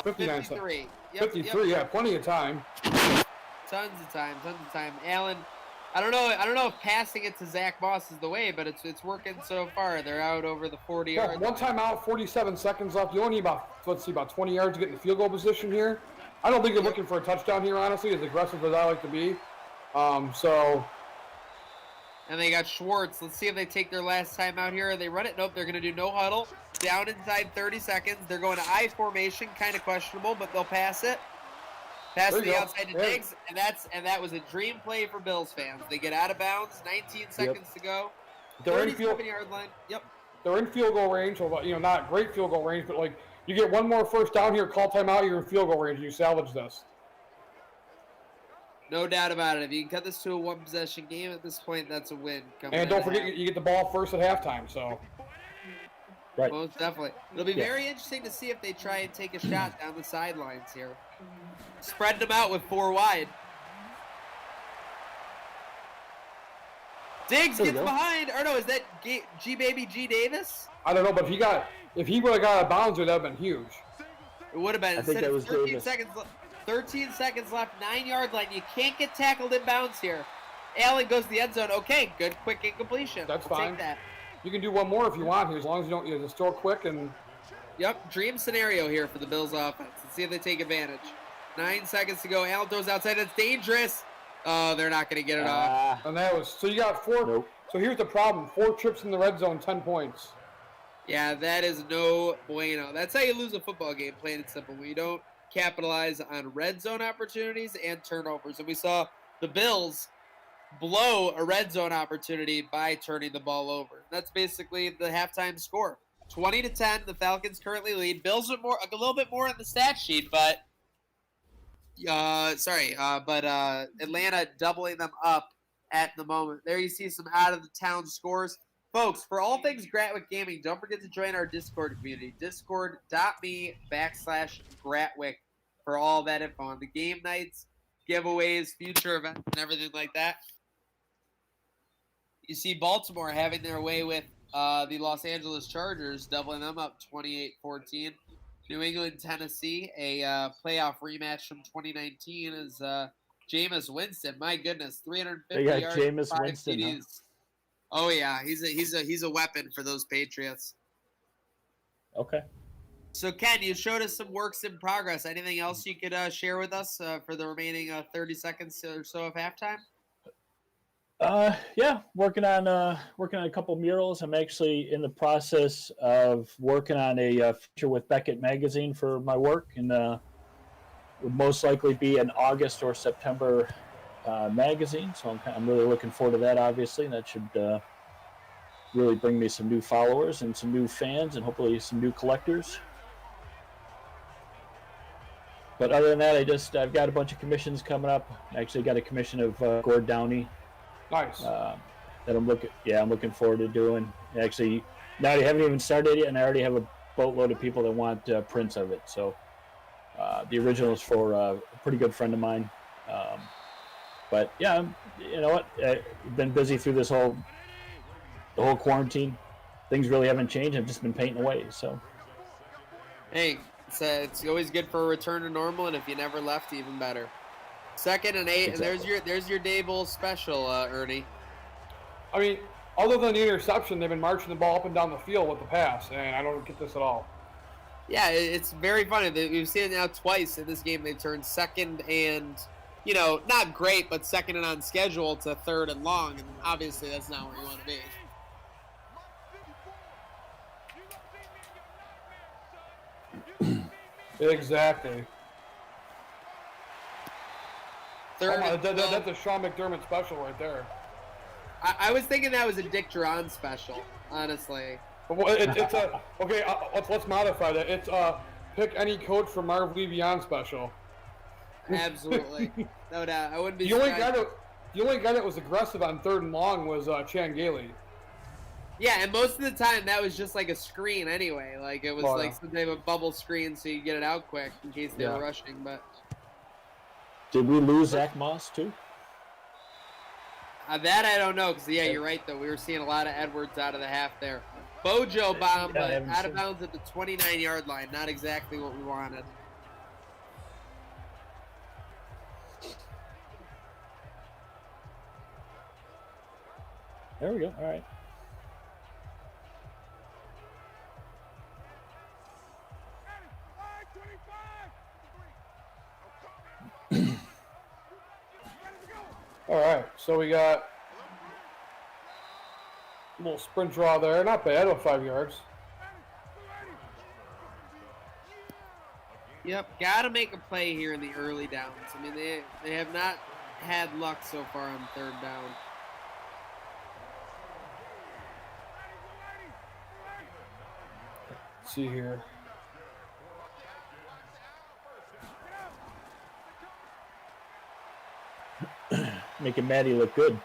59 53. Yep, 53, yeah, plenty of time. Tons of time. Allen, I don't know if passing it to Zach Moss is the way, but it's working so far. They're out over the 40 yards. One timeout, 47 seconds left. You only need about 20 yards to get in the field goal position here. I don't think you're looking for a touchdown here, honestly, as aggressive as I like to be. And they got Schwartz. Let's see if they take their last time out here. They run it. Nope, they're going to do no huddle. Down inside 30 seconds. They're going to I formation, kind of questionable, but they'll pass it. Pass to the outside to Diggs, and that was a dream play for Bills fans. They get out of bounds, 19 seconds to go. 37-yard line. Yep. They're in field goal range, not great field goal range, but you get one more first down here, call timeout, you're in field goal range, and you salvage this. No doubt about it. If you can cut this to a one-possession game at this point, that's a win. And don't forget, you get the ball first at halftime, so. Right. Most definitely. It'll be very interesting to see if they try and take a shot down the sidelines here. Spread them out with 4 wide. Diggs gets behind. Or no, is that G Davis? I don't know, but if he would have got out of bounds, it would have been huge. It would have been. I think that was 13 Davis. 13 seconds left, 9-yard line. You can't get tackled in bounds here. Allen goes to the end zone. Okay, good, quick incompletion. That's we'll fine. Take that. You can do one more if you want here, as long as you just throw quick and. Yep, dream scenario here for the Bills offense. Let's see if they take advantage. 9 seconds to go. Allen throws outside. That's dangerous. Oh, they're not going to get it off. And that was so you got 4. Nope. So here's the problem: 4 trips in the red zone, 10 points. Yeah, that is no bueno. That's how you lose a football game, plain and simple. We don't capitalize on red zone opportunities and turnovers. And we saw the Bills blow a red zone opportunity by turning the ball over. That's basically the halftime score. 20-10, the Falcons currently lead. Bills are a little bit more on the stat sheet, but Atlanta doubling them up at the moment. There you see some out-of-the-town scores. Folks, for all things Gratwick Gaming, don't forget to join our Discord community, discord.me/Gratwick for all that info on the game nights, giveaways, future events, and everything like that. You see Baltimore having their way with the Los Angeles Chargers, doubling them up 28-14. New England, Tennessee, a playoff rematch from 2019 is Jameis Winston. My goodness, 350 yards, Jameis 5 Winston, TDs. Huh? Oh yeah, he's a weapon for those Patriots. Okay. So Ken, you showed us some works in progress. Anything else you could share with us for the remaining 30 seconds or so of halftime? Yeah, working on a couple murals. I'm actually in the process of working on a feature with Beckett Magazine for my work, and would most likely be an August or September magazine. So I'm really looking forward to that. Obviously, and that should really bring me some new followers and some new fans, and hopefully some new collectors. But other than that, I've got a bunch of commissions coming up. I actually got a commission of Gord Downey. Nice. That I'm looking forward to doing. Actually, now I haven't even started yet, and I already have boatload of people that want prints of it. So the original is for a pretty good friend of mine. But yeah, you know what? I've been busy through the whole quarantine. Things really haven't changed. I've just been painting away. So Hey, it's always good for a return to normal, and if you never left, even better. 2nd and 8, Exactly. and there's your Dable special, Ernie. I mean, other than the interception, they've been marching the ball up and down the field with the pass, and I don't get this at all. Yeah, it's very funny. We've seen it now twice in this game. They've turned 2nd and, you know, not great, but 2nd and on schedule to 3rd and long, and obviously that's not where you want to be. Exactly. Third, that's a Sean McDermott special right there. I was thinking that was a Dick Duran special, honestly. But it's a okay. Let's modify that. It's pick any coach from Marv Levy on special. Absolutely, no doubt. I wouldn't be. The only guy that was aggressive on 3rd and long was Chan Gailey. Yeah, and most of the time that was just like a screen anyway. Like it was like some type of bubble screen, so you get it out quick in case they were rushing. But did we lose Zach Moss too? That I don't know, because you're right though. We were seeing a lot of Edwards out of the half there. Bojo bomb, but out of bounds at the 29-yard line. Not exactly what we wanted. There we go. All right. All right, so we got a little sprint draw there. Not bad, about 5 yards. Yep, got to make a play here in the early downs. I mean, they have not had luck so far on 3rd down. Let's see here. Making Maddie look good.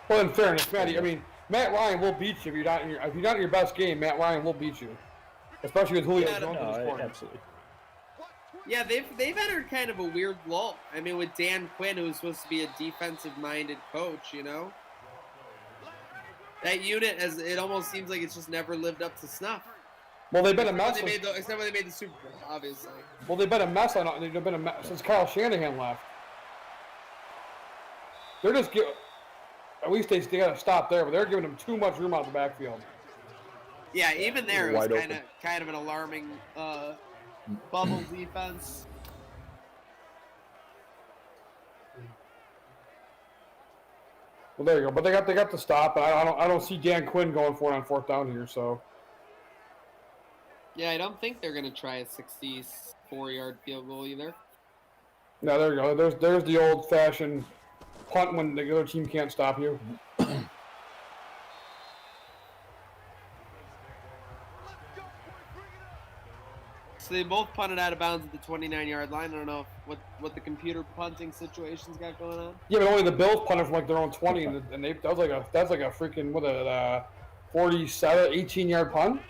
Well, in fairness, Matty, I mean, Matt Ryan will beat you if you're not in your best game. Matt Ryan will beat you, especially with Julio Jones in this corner. Absolutely. Yeah, they've entered kind of a weird lull. I mean, with Dan Quinn, who's supposed to be a defensive-minded coach, you know, that unit it almost seems like it's just never lived up to snuff. Well, they've been a mess. Except when they made the Super Bowl, obviously. Well, they've been a mess. They've been a mess since Kyle Shanahan left. They're just at least they got to stop there, but they're giving them too much room out the backfield. Yeah, even there it was kind of an alarming bubble defense. Well, there you go. But they got to stop. And I don't see Dan Quinn going for it on 4th down here. So. Yeah, I don't think they're gonna try a 64-yard field goal either. No, there you go. There's the old-fashioned punt when the other team can't stop you. So they both punted out of bounds at the 29-yard line. I don't know what the computer punting situation's got going on. Yeah, but only the Bills punted from like their own 20, and that's like a freaking 18-yard punt.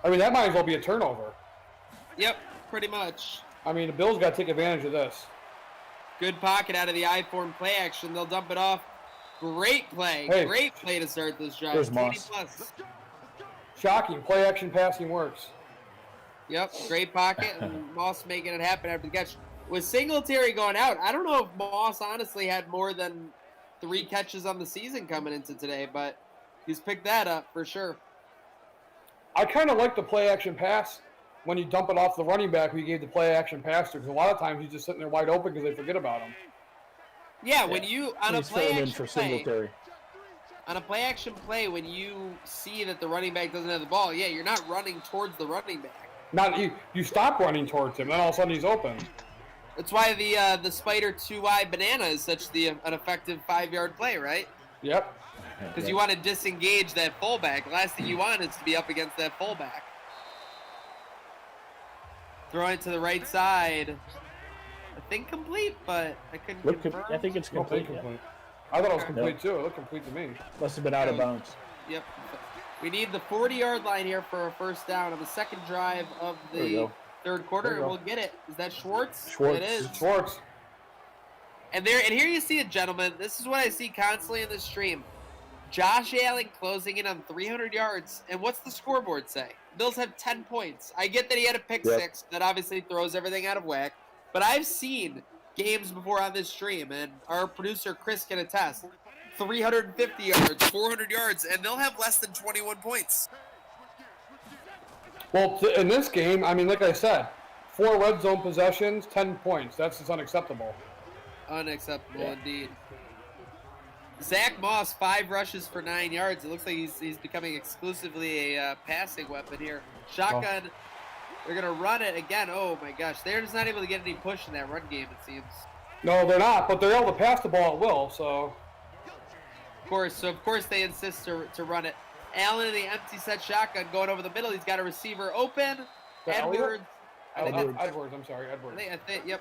I mean, that might as well be a turnover. Yep, pretty much. I mean, the Bills got to take advantage of this. Good pocket out of the I-form play action. They'll dump it off. Great play. Hey. Great play to start this drive. There's 20 Moss. plus. Shocking. Play action passing works. Yep, great pocket, and Moss making it happen after the catch. With Singletary going out, I don't know if Moss honestly had more than 3 catches on the season coming into today, but he's picked that up for sure. I kind of like the play action pass when you dump it off the running back who you gave the play action pass to, because a lot of times he's just sitting there wide open because they forget about him. Yeah, when you on He's a play filling in action for play, Singletary. on a play action play, when you see that the running back doesn't have the ball, yeah, you're not running towards the running back. Not you stop running towards him, then all of a sudden he's open. That's why the Spider 2-eye banana is such an effective 5-yard play, right? Yep. Because you want to disengage that fullback. The last thing you want is to be up against that fullback. Throwing it to the right side. I think complete, but I couldn't confirm. I think it's complete. Complete. I thought it was complete too. It looked complete to me. Must have been out of bounds. Yep. We need the 40-yard line here for a first down on the second drive of the third quarter, and we'll get it. Is that Schwartz? Schwartz. It is. Schwartz. And here you see it, gentlemen. This is what I see constantly in this stream. Josh Allen closing in on 300 yards, and what's the scoreboard say? Bills have 10 points. I get that he had a pick six that obviously throws everything out of whack, but I've seen games before on this stream, and our producer Chris can attest. 350 yards, 400 yards, and they'll have less than 21 points. Well, in this game, I mean, like I said, 4 red zone possessions, 10 points. That's just unacceptable. Unacceptable indeed. Zach Moss, 5 rushes for 9 yards. It looks like he's becoming exclusively a passing weapon here. Shotgun. They're going to run it again. Oh, my gosh. They're just not able to get any push in that run game, it seems. No, they're not, but they're able to pass the ball at will, so. Of course they insist to run it. Allen in the empty set shotgun going over the middle. He's got a receiver open. Edwards. Edwards, I'm sorry, Edwards. I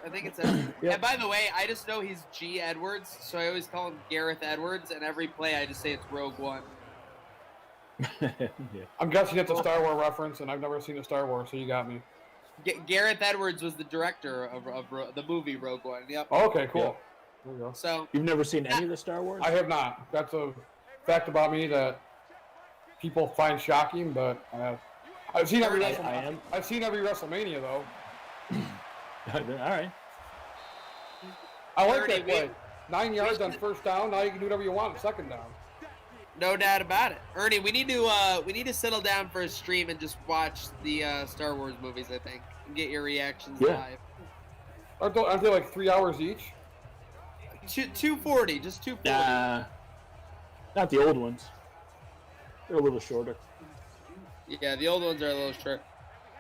think it's Edwards. And by the way, I just know he's G. Edwards, so I always call him Gareth Edwards, and every play I just say it's Rogue One. I'm guessing it's a Star Wars reference, and I've never seen a Star Wars, so you got me. Gareth Edwards was the director of the movie Rogue One. Yep. Oh, okay, cool. Yep. There you go. So You've never seen any of the Star Wars? I have not. That's a fact about me that people find shocking, but I've seen every I've seen every WrestleMania though. All right. I like that play. 9 yards on first down. Now you can do whatever you want on second down. No doubt about it, Ernie. We need to settle down for a stream and just watch the Star Wars movies. I think and get your reactions live. Aren't they like 3 hours each? 240, just 240. Not the old ones. They're a little shorter. Yeah, the old ones are a little short.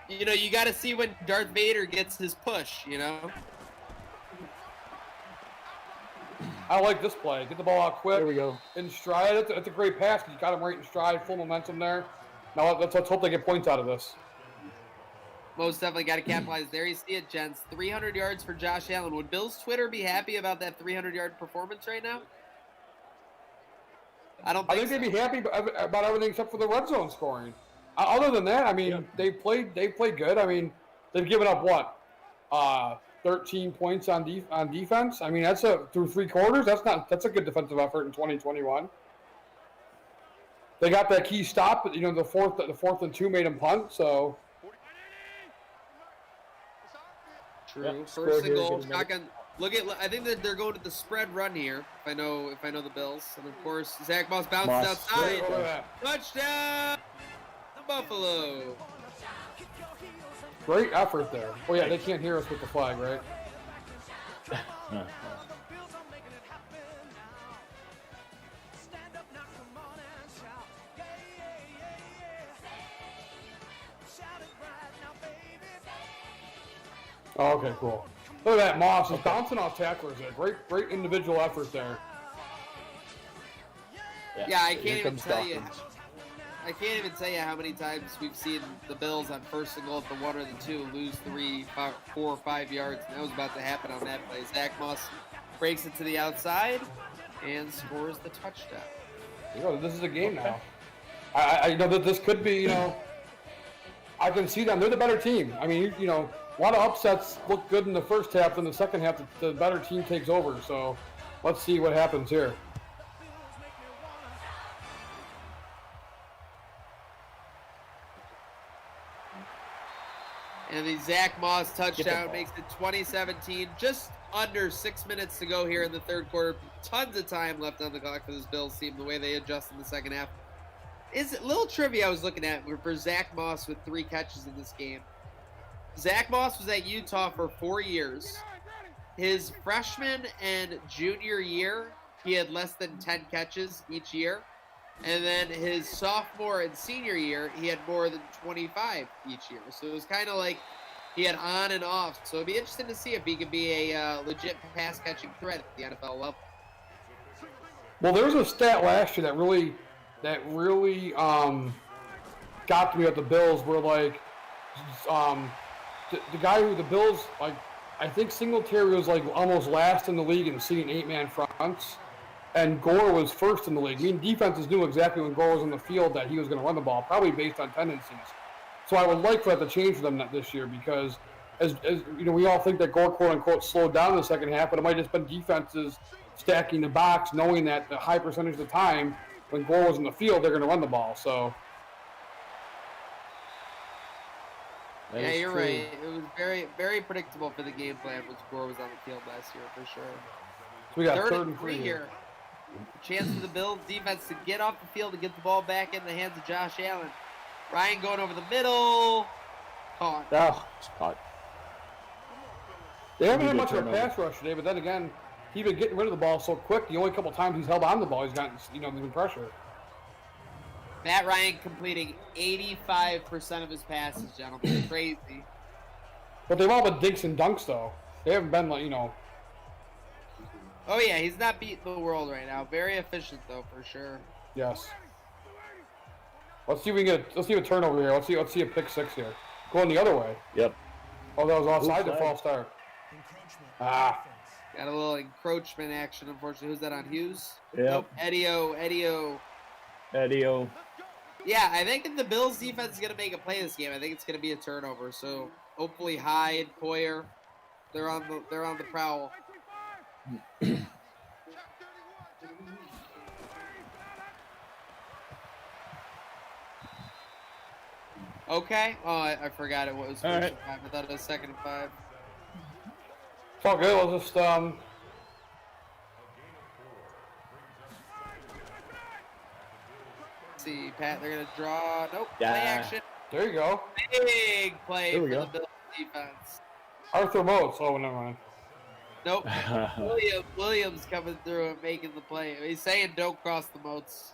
You know, you got to see when Darth Vader gets his push, you know? I like this play. Get the ball out quick. There we go. In stride. It's a great pass because you got him right in stride, full momentum there. Now let's hope they get points out of this. Most definitely got to capitalize. There you see it, gents. 300 yards for Josh Allen. Would Bill's Twitter be happy about that 300-yard performance right now? I think they'd be happy about everything except for the red zone scoring. Other than that, I mean, they played good. I mean, they've given up what, 13 points on defense. I mean, through 3 quarters. That's a good defensive effort in 2021. They got that key stop. You know, the fourth and 2 made them punt. So. True. Yep, First and goal, shotgun. I think that they're going to the spread run here. If I know the Bills, and of course Zach Moss bounces outside. Touchdown, the Buffalo. Great effort there. Oh yeah, they can't hear us with the flag, right? Oh, okay, cool. Look at that, Moss is bouncing off tacklers there. Great individual effort there. Yeah, I can't even tell you how many times we've seen the Bills on first and goal at the 1 or the 2 lose 3, 4, or 5 yards. And that was about to happen on that play. Zach Moss breaks it to the outside and scores the touchdown. You know, this is a game now. I know that this could be, you know, I can see them. They're the better team. I mean, you know, a lot of upsets look good in the first half. In the second half, the better team takes over. So let's see what happens here. And the Zach Moss touchdown makes it 2017. Just under 6 minutes to go here in the third quarter. Tons of time left on the clock for this Bills team, the way they adjust in the second half. Is a little trivia I was looking at for Zach Moss with 3 catches in this game. Zach Moss was at Utah for 4 years. His freshman and junior year, he had less than 10 catches each year. And then his sophomore and senior year, he had more than 25 each year. So it was kind of like he had on and off. So it'd be interesting to see if he could be a legit pass-catching threat at the NFL level. Well, there was a stat last year that really got to me with the Bills where, like, the guy who the Bills, like, I think Singletary was, like, almost last in the league in seeing 8-man fronts. and Gore was first in the league. I mean, defenses knew exactly when Gore was on the field that he was going to run the ball, probably based on tendencies. So I would like for that to change for them this year because, as you know, we all think that Gore, quote unquote, slowed down in the second half, but it might have just been defenses stacking the box, knowing that the high percentage of the time when Gore was in the field, they're going to run the ball. So. Yeah, you're right. It was very, very predictable for the game plan when Gore was on the field last year, for sure. So we got third and and 3 3 here. Chance for the Bills defense to get off the field and get the ball back in the hands of Josh Allen. Ryan going over the middle. Caught. Oh, it's caught. They haven't had much of a pass rush today, but then again, he's been getting rid of the ball so quick. The only couple times he's held on the ball, he's gotten, there's been pressure. Matt Ryan completing 85% of his passes, gentlemen. Crazy. But they've all been dinks and dunks, though. They haven't been like, Oh yeah, he's not beating the world right now. Very efficient though, for sure. Yes. Let's see if we can let's see a turnover here. Let's see a pick 6 here. Going the other way. Yep. Oh, that was offside the false start. Ah. Got a little encroachment action, unfortunately. Who's that on? Hughes? Yep. Nope. Edio. Yeah, I think if the Bills defense is gonna make a play this game, I think it's gonna be a turnover. So hopefully Hyde, Poyer, they're on the prowl. Okay. Oh, I forgot it was first and 5. I thought it was 2nd and 5. It's all good. We'll just see, Pat. They're gonna draw. Nope. Yeah. Play action. there you go. Big play for There we the go. Bills defense. Arthur Motes. Oh, never mind. Nope. Williams coming through and making the play. He's saying don't cross the moats.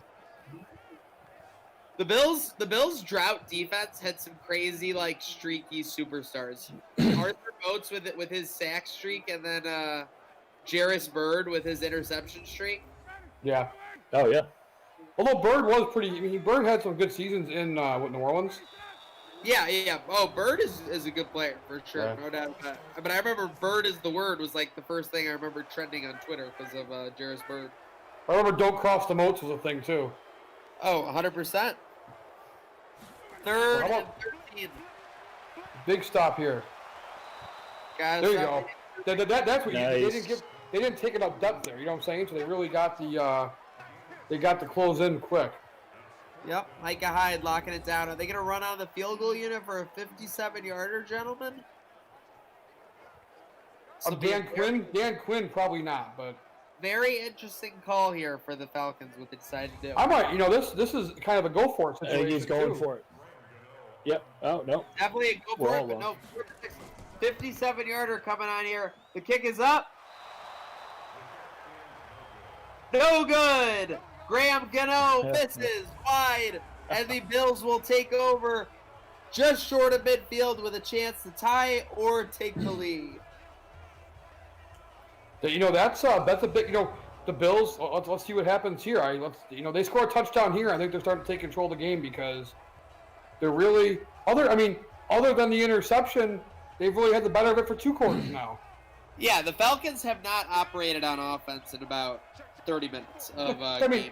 The Bills drought defense had some crazy like streaky superstars. Arthur Motes with his sack streak, and then Jarris Bird with his interception streak. Yeah. Oh, yeah. Although Bird was pretty. I mean, Bird had some good seasons in New Orleans. Yeah. Oh, Bird is a good player for sure, Yeah. no doubt about that. But I remember "Bird is the word" was like the first thing I remember trending on Twitter because of Jarris Bird. I remember "Don't Cross the Moats" was a thing too. Oh, 100%. Third How and about- 13. Big stop here. Guys, There you go. That's what Nice. they didn't take enough depth there. You know what I'm saying? So they really got the close in quick. Yep, Micah Hyde locking it down. Are they going to run out of the field goal unit for a 57-yarder, gentlemen? Dan Quinn probably not, but Very interesting call here for the Falcons, what they decided to do. I might. This is kind of a go for it I situation. think he's going too. for it. Yep. Oh, no. Definitely a go for We're it, all but low. no. 57-yarder coming on here. The kick is up. No good. Graham Gano misses wide, and the Bills will take over just short of midfield with a chance to tie or take the lead. That's a big. The Bills. Let's see what happens here. They score a touchdown here. I think they're starting to take control of the game because they're really other than the interception, they've really had the better of it for 2 quarters now. Yeah, the Falcons have not operated on offense in about 30 minutes of game.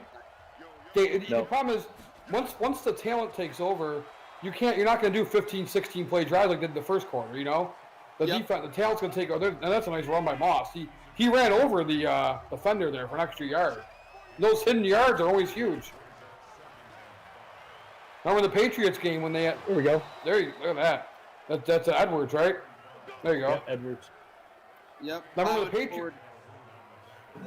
The problem is once the talent takes over, you're not going to do 15, 16 play drives like they did the first quarter. The defense, the talent's going to take over, and that's a nice run by Moss. He ran over the defender there for an extra yard. Those hidden yards are always huge. Remember the Patriots game when they had... There we go. Look at that. That's Edwards, right? There you go. Yeah, Edwards. Yep. Remember the Patriots?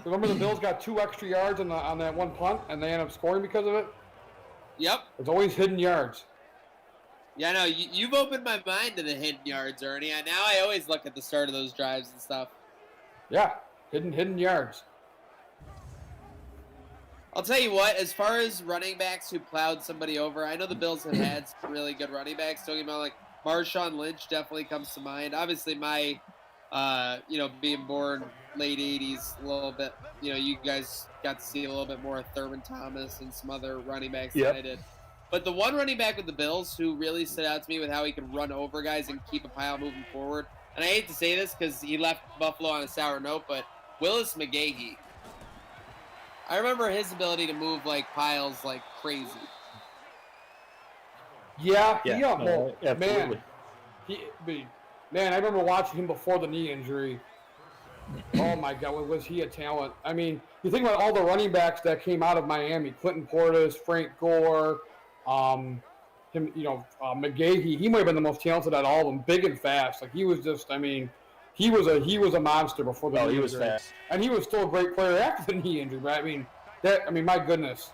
Remember the Bills got 2 extra yards on that one punt, and they ended up scoring because of it? Yep. It's always hidden yards. Yeah, no, you've opened my mind to the hidden yards, Ernie. Now I always look at the start of those drives and stuff. Yeah, hidden yards. I'll tell you what, as far as running backs who plowed somebody over, I know the Bills have had some really good running backs. Talking about like Marshawn Lynch definitely comes to mind. Obviously, my, being born late 80s a little bit, you guys got to see a little bit more of Thurman Thomas and some other running backs than I did. But the one running back with the Bills who really stood out to me with how he could run over guys and keep a pile moving forward, and I hate to say this because he left Buffalo on a sour note, but Willis McGahee. I remember his ability to move like piles like crazy. Yeah, absolutely. Man, I remember watching him before the knee injury. Oh my God, was he a talent? I mean, you think about all the running backs that came out of Miami: Clinton Portis, Frank Gore, McGahee. He might have been the most talented out of all of them. Big and fast. Like he was just. I mean, he was a monster before the knee injury. He was fast, and he was still a great player after the knee injury. But I mean, my goodness,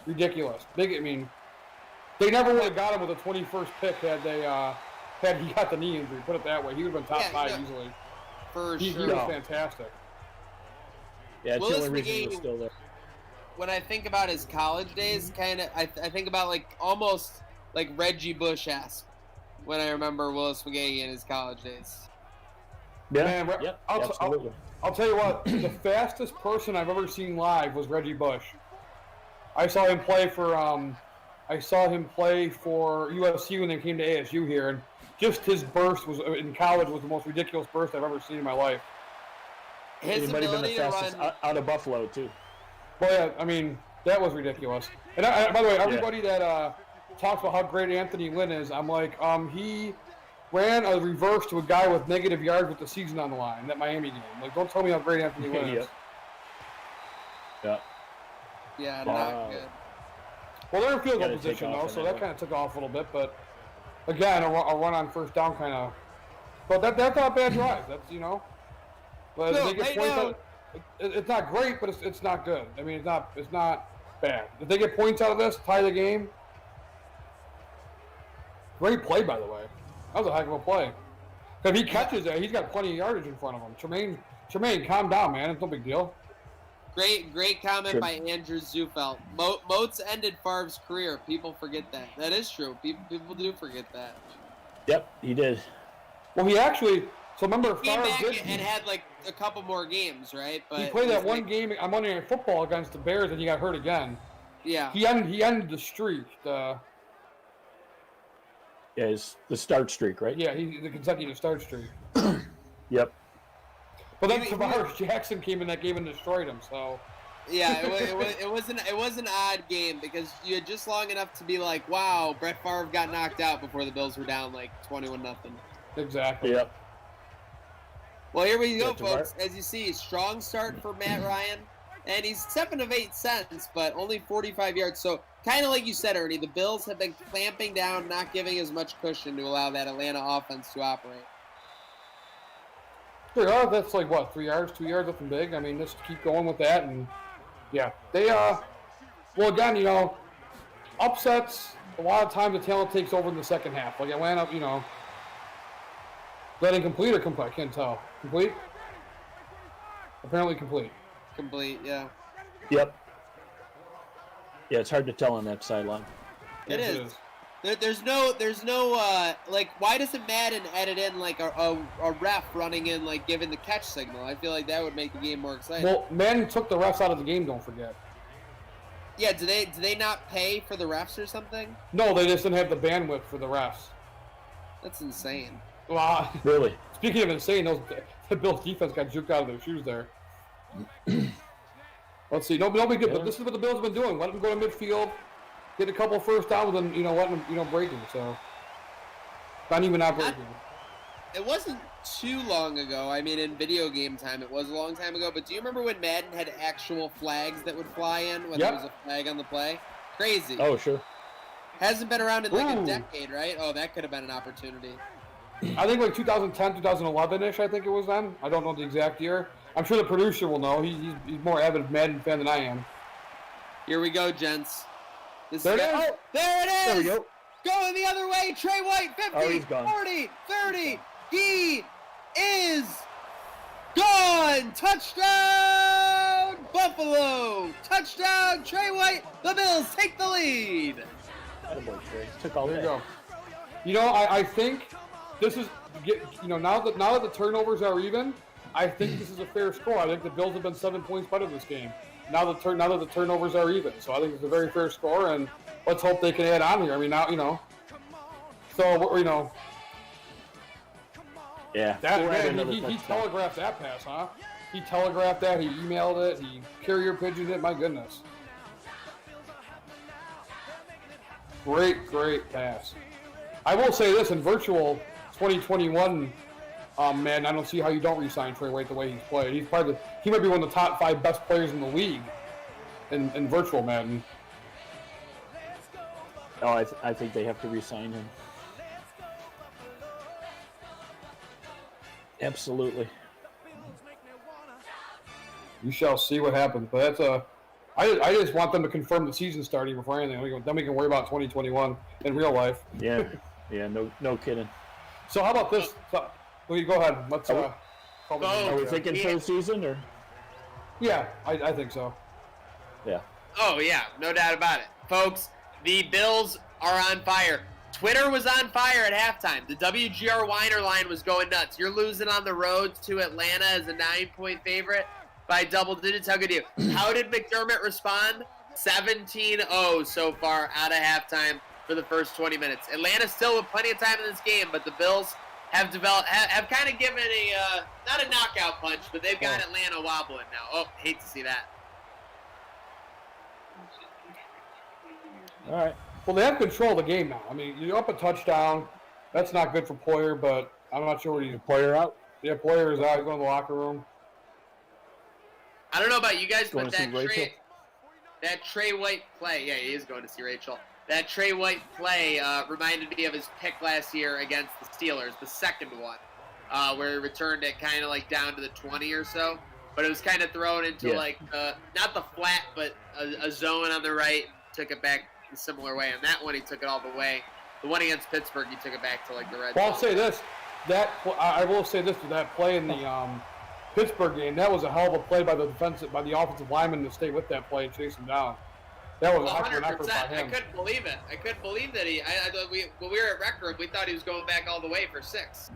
ridiculous. Big. I mean, they never would have got him with a 21st pick had he got the knee injury. Put it that way, he would have been top 5 easily. For He sure. was fantastic. Yeah, it's the Willis only reason he was McGahee, still there. when I think about his college days, I think about like almost like Reggie Bush-esque when I remember Willis McGahee in his college days. Yeah, Man, absolutely. I'll tell you what, the fastest person I've ever seen live was Reggie Bush. I saw him play for USC when they came to ASU here, and just his burst in college was the most ridiculous burst I've ever seen in my life. His He might have been the ability to fastest run. out of Buffalo too. Well, yeah, I mean, that was ridiculous. And by the way, everybody that talks about how great Anthony Lynn is, I'm like, he ran a reverse to a guy with negative yards with the season on the line, that Miami game. Like, don't tell me how great Anthony Lynn is. Yeah. Yeah, not good. Well, they're in field goal Gotta take position, off though, in so that that kind of took off a little bit. But, again, a run on first down kind of... But that's not a bad drive. That's, But No, they get points out, it's not great, but it's not good. I mean, it's not bad. If they get points out of this, tie the game... Great play, by the way. That was a heck of a play. If he catches it, he's got plenty of yardage in front of him. Tremaine, calm down, man. It's no big deal. Great comment by Andrew Zufelt. Moats ended Favre's career. People forget that. That is true. People do forget that. Yep, he did. Well, he actually... So remember, He came Favre back and had like a couple more games, right? But he played that one game on Monday Night Football against the Bears, and he got hurt again. Yeah. He ended the streak. Yeah, it's the start streak, right? Yeah, the consecutive start streak. Yep. But then Tavares Jackson came in that game and destroyed him. So. Yeah, it was an odd game because you had just long enough to be like, wow, Brett Favre got knocked out before the Bills were down like 21-0. Exactly. Yep. Well, here we go, Yeah, folks. As you see, strong start for Matt Ryan, and he's 7 of 8 cents, but only 45 yards. So, kind of like you said, Ernie, the Bills have been clamping down, not giving as much cushion to allow that Atlanta offense to operate. Sure, that's like what, 3 yards, 2 yards, nothing big. I mean, just keep going with that, and yeah, they well, again, upsets. A lot of times the talent takes over in the second half. Like Atlanta, letting complete or complete? I can't tell. Complete? Apparently complete. Complete, yeah. Yep. Yeah, it's hard to tell on that sideline. It is. There's no like, why doesn't Madden edit in like a ref running in, like giving the catch signal? I feel like that would make the game more exciting. Well, Madden took the refs out of the game, don't forget. Yeah, do they not pay for the refs or something? No, they just didn't have the bandwidth for the refs. That's insane. Well, Really? Speaking of insane, the Bills defense got juked out of their shoes there. Let's see. No big deal. But this is what the Bills have been doing. Let them go to midfield, get a couple first downs, and then let them breaking. So not breaking. It wasn't too long ago. I mean, in video game time, it was a long time ago. But do you remember when Madden had actual flags that would fly in when there was a flag on the play? Crazy. Oh, sure. Hasn't been around in like a decade, right? Oh, that could have been an opportunity. I think like 2010, 2011-ish, I think it was then. I don't know the exact year. I'm sure the producer will know. He's more avid Madden fan than I am. Here we go, gents. There it is. Oh, there it is. There we go. Going the other way. Trey White, 50, Oh, he's gone. 40, 30. He is gone. Touchdown, Buffalo. Touchdown, Trey White. The Bills take the lead. Attaboy, Trey. Took all There you day. go. I think this is now that the turnovers are even, I think this is a fair score. I think the Bills have been 7 points better this game. Now that the turnovers are even, so I think it's a very fair score, and let's hope they can add on here. I mean, now so Yeah. that We'll add man, another he touchdown. telegraphed that pass, huh? He telegraphed that. He emailed it. He carrier pigeoned it. My goodness. Great pass. I will say this, in virtual 2021, man, I don't see how you don't re-sign Trey White the way he's played. He might be one of the top 5 best players in the league in virtual Madden. Oh, I think they have to re-sign him. Absolutely. You shall see what happens. But that's I just want them to confirm the season starting before anything. Then we can worry about 2021 in real life. Yeah, no kidding. So how about this? So, well, go ahead. Let's. Are we thinking full season or? Yeah, I think so. Yeah. Oh yeah, no doubt about it, folks. The Bills are on fire. Twitter was on fire at halftime. The WGR Weiner line was going nuts. You're losing on the road to Atlanta as a 9-point favorite by double digits. How good are you? How did McDermott respond? 17-0 so far out of halftime for the first 20 minutes. Atlanta still with plenty of time in this game, but the Bills have kind of given not a knockout punch, but they've got Atlanta wobbling now. Oh, hate to see that. All right. Well, they have control of the game now. I mean, you're up a touchdown. That's not good for Poyer, but I'm not sure what he's. Poyer out? Yeah, Poyer is out. He's going to the locker room. I don't know about you guys, but that Trey White play, yeah, he is going to see Rachel. That Trey White play reminded me of his pick last year against the Steelers, the second one, where he returned it kind of like down to the 20 or so. But it was kind of thrown into not the flat, but a zone on the right, took it back a similar way. And that one, he took it all the way. The one against Pittsburgh, he took it back to like the red zone. Well, I'll say this. I will say this, that play in the Pittsburgh game, that was a hell of a play by the offensive lineman to stay with that play and chase him down. That was a heck of an effort by him. I couldn't believe it. I couldn't believe that when we were at Rec Room, we thought he was going back all the way for 6.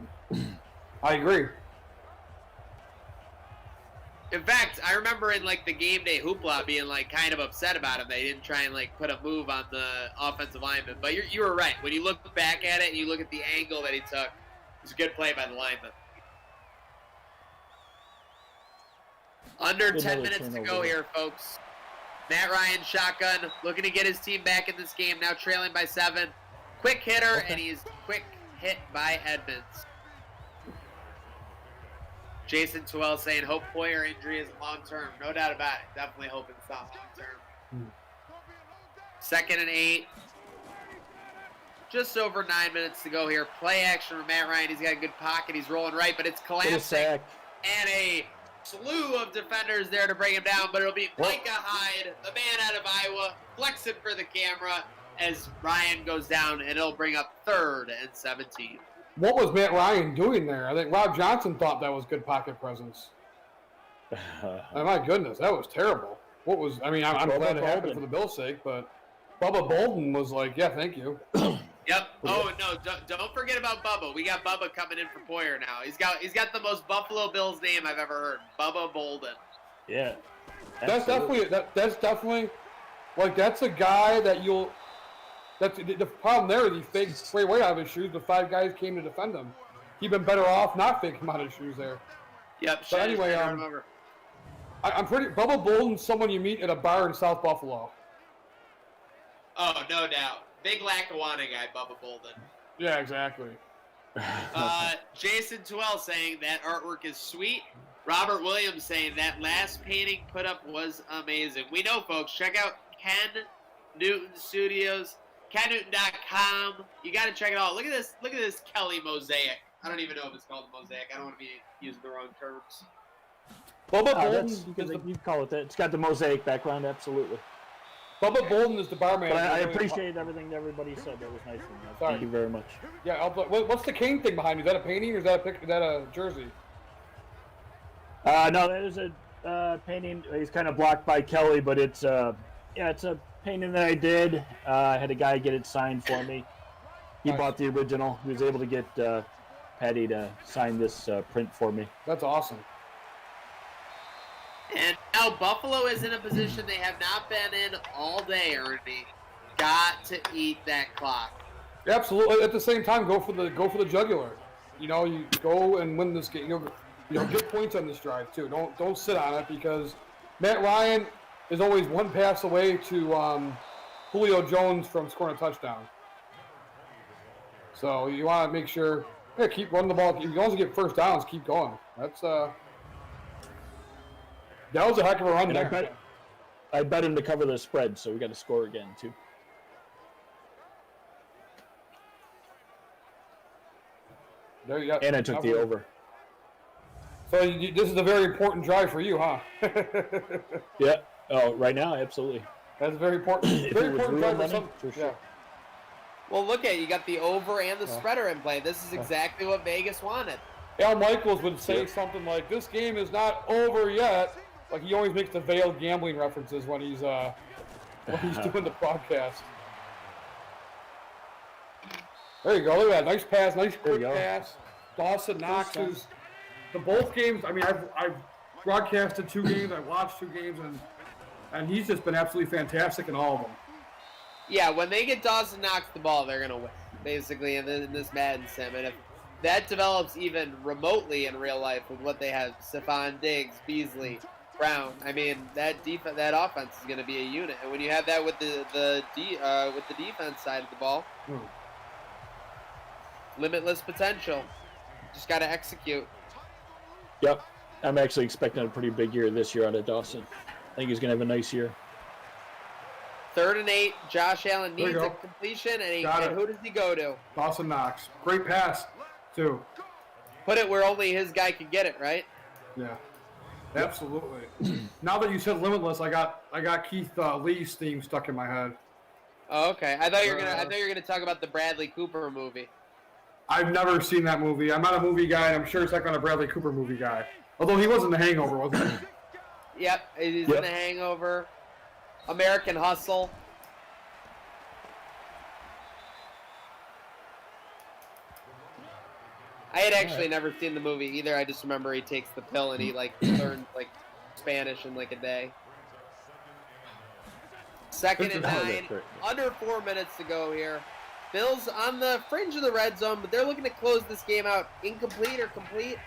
I agree. In fact, I remember in like the game day hoopla being like kind of upset about him. They didn't try and like put a move on the offensive lineman. But you were right. When you look back at it and you look at the angle that he took, it was a good play by the lineman. Under 10 minutes to go here, folks. Matt Ryan shotgun, looking to get his team back in this game. Now trailing by 7. Quick hitter, and he's quick hit by Edmonds. Jason Twell saying, hope Poyer injury is long-term. No doubt about it. Definitely hoping it's not long-term. 2nd and 8. Just over 9 minutes to go here. Play action from Matt Ryan. He's got a good pocket. He's rolling right, but it's collapsing. And a slew of defenders there to bring him down, but it'll be Micah Hyde, the man out of Iowa, flexing for the camera as Ryan goes down, and it'll bring up 3rd and 17. What was Matt Ryan doing there? I think Rob Johnson thought that was good pocket presence. Oh, my goodness, that was terrible. I'm glad it happened for the Bills' sake, but Bubba Bolden was like, yeah, thank you. Yep. Oh no! Don't forget about Bubba. We got Bubba coming in for Poyer now. He's got the most Buffalo Bills name I've ever heard. Bubba Bolden. Yeah. That's definitely like that's a guy that you'll. That's the problem there. He faked Trey White out of his shoes. The 5 guys came to defend him. He'd been better off not faking him out of his shoes there. Yep. But anyway, I'm pretty. Bubba Bolden's someone you meet at a bar in South Buffalo. Oh, no doubt. Big Lackawanna guy, Bubba Bolden. Yeah, exactly. Jason Twell saying that artwork is sweet. Robert Williams saying that last painting put up was amazing. We know, folks. Check out Ken Newton Studios, KenNewton.com. You got to check it out. Look at this Kelly mosaic. I don't even know if it's called a mosaic. I don't want to be using the wrong terms. Bubba Bolden, you call it that. It's got the mosaic background, absolutely. Bubba Bolden is the barman. But I appreciate everything everybody said. That was nice of you. Thank you very much. Yeah, what's the cane thing behind you? Is that a painting or is that a jersey? No, that is a painting. He's kind of blocked by Kelly, but it's it's a painting that I did. I had a guy get it signed for me. He bought the original. He was able to get Patty to sign this print for me. That's awesome. And now Buffalo is in a position they have not been in all day, Ernie. Got to eat that clock. Absolutely. At the same time, go for the jugular. You know, you go and win this game. get points on this drive too. Don't sit on it because Matt Ryan is always one pass away to Julio Jones from scoring a touchdown. So you want to make sure, keep running the ball. If you also get first downs, keep going. That was a heck of a run there. I bet him to cover the spread, so we got to score again too. There you go. And I took the over. So this is a very important drive for you, huh? Yeah. Oh, right now, absolutely. That's a very important. Very important drive for some. For sure. Yeah. Well, look at you got the over and the spreader in play. This is exactly what Vegas wanted. Al Michaels would say something like, "This game is not over yet." Like he always makes the veiled gambling references when he's doing the podcast. There you go. Look at that. Nice pass. Nice quick pass. Dawson Knox is the both games. I mean, I've broadcasted 2 games. I've watched 2 games, and he's just been absolutely fantastic in all of them. Yeah, when they get Dawson Knox the ball, they're gonna win basically in this Madden sim. And if that develops even remotely in real life with what they have, Stephon Diggs, Beasley, Brown. I mean, that offense is going to be a unit, and when you have that with the defense side of the ball, limitless potential. Just got to execute. Yep, I'm actually expecting a pretty big year this year out of Dawson. I think he's going to have a nice year. 3rd and 8. Josh Allen needs a completion, and who does he go to? Dawson Knox. Great pass, too. Put it where only his guy could get it, right? Yeah. Absolutely. Now that you said limitless, I got Keith Lee's theme stuck in my head. Oh, okay. I thought you were gonna talk about the Bradley Cooper movie. I've never seen that movie. I'm not a movie guy, and I'm sure it's not a Bradley Cooper movie guy. Although he was in The Hangover, wasn't he? Yep, he's in The Hangover. American Hustle. I had actually never seen the movie either. I just remember he takes the pill and he learns Spanish in a day. 2nd and 9, under 4 minutes to go here. Bills on the fringe of the red zone, but they're looking to close this game out. Incomplete or complete?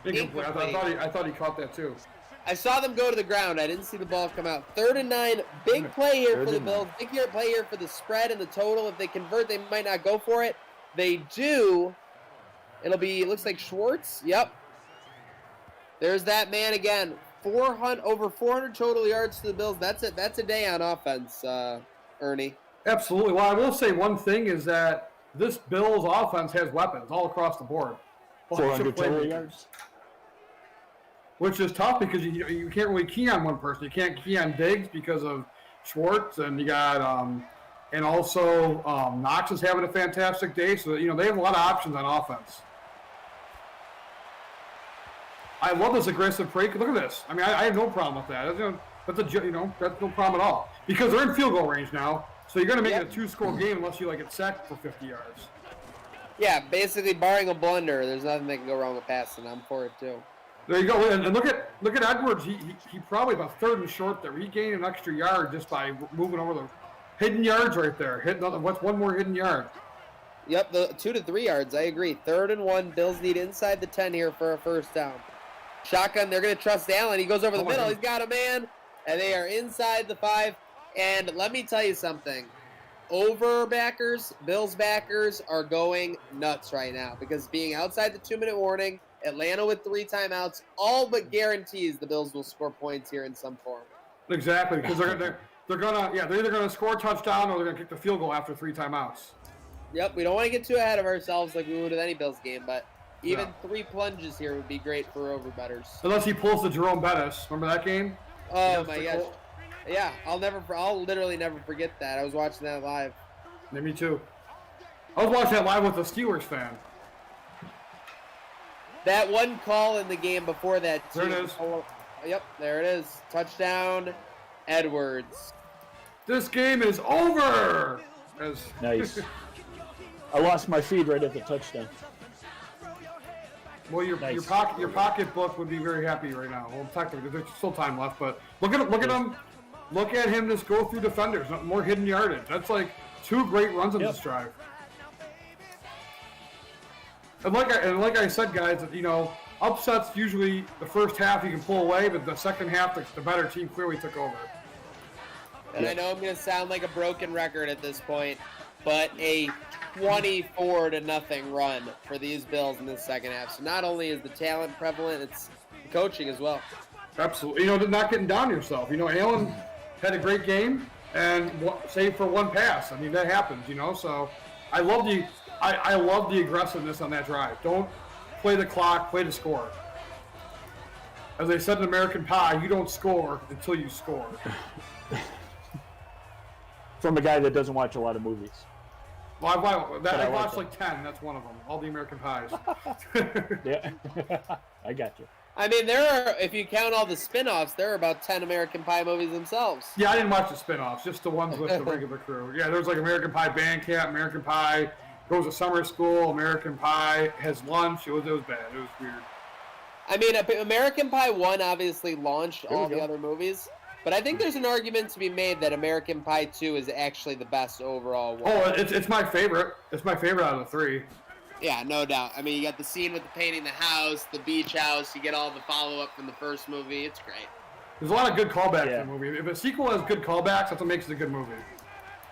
Incomplete. I thought he caught that too. I saw them go to the ground. I didn't see the ball come out. 3rd and 9, big play here for the Bills. Big play here for the spread and the total. If they convert, they might not go for it. They do. It looks like Schwartz. Yep. There's that man again. Over 400 total yards to the Bills. That's a day on offense, Ernie. Absolutely. Well, I will say one thing is that this Bills offense has weapons all across the board. 400 total yards. Which is tough because you can't really key on one person. You can't key on Diggs because of Schwartz, and you got and also Knox is having a fantastic day. So they have a lot of options on offense. I love this aggressive break. Look at this. I mean, I have no problem with that. That's no problem at all because they're in field goal range now. So you're going to make it a 2-score game unless you get sacked for 50 yards. Yeah, basically barring a blunder, there's nothing that can go wrong with passing. I'm for it too. There you go. And look at Edwards. He probably about 3rd and short there. He gained an extra yard just by moving over the hidden yards right there. What's one more hidden yard? Yep, the 2 to 3 yards. I agree. 3rd and 1. Bills need inside the 10 here for a first down. Shotgun. They're going to trust Allen. He goes over the middle. He's got a man, and they are inside the 5. And let me tell you something. Over backers, Bills backers are going nuts right now because being outside the 2-minute warning, Atlanta with 3 timeouts, all but guarantees the Bills will score points here in some form. Exactly, because they're either gonna score a touchdown or they're gonna kick the field goal after 3 timeouts. Yep, we don't want to get too ahead of ourselves like we would with any Bills game, but even 3 plunges here would be great for over bettors. Unless he pulls the Jerome Bettis. Remember that game? Oh my gosh. Yeah, I'll literally never forget that. I was watching that live. Yeah, me too. I was watching that live with a Steelers fan. That one call in the game before that, too. There it is. Yep, there it is. Touchdown, Edwards. This game is over! Nice. I lost my feed right at the touchdown. Well, your pocketbook would be very happy right now. Well, technically, there's still time left, but look at him. Look at him just go through defenders. More hidden yardage. That's 2 great runs on this drive. And like I said, guys, upsets usually the first half you can pull away, but the second half the better team clearly took over. And I know I'm going to sound like a broken record at this point, but a 24-0 run for these Bills in the second half. So not only is the talent prevalent, it's the coaching as well. Absolutely. Not getting down to yourself. Allen had a great game and save for one pass. I mean, that happens, So I love the aggressiveness on that drive. Don't play the clock, play the score. As they said in American Pie, you don't score until you score. From a guy that doesn't watch a lot of movies. Well, I watched like 10. That's one of them. All the American Pies. Yeah, I got you. I mean, there are, if you count all the spin-offs, there are about 10 American Pie movies themselves. Yeah, I didn't watch the spin-offs, just the ones with the regular crew. Yeah, there was like American Pie Band Camp, American Pie Goes to Summer School, American Pie Has Lunch. It was bad. It was weird. I mean, American Pie 1 obviously launched all the other movies, but I think there's an argument to be made that American Pie 2 is actually the best overall one. Oh, it's my favorite. It's my favorite out of the three. Yeah, no doubt. I mean, you got the scene with the painting the house, the beach house. You get all the follow-up from the first movie. It's great. There's a lot of good callbacks in the movie. If a sequel has good callbacks, that's what makes it a good movie.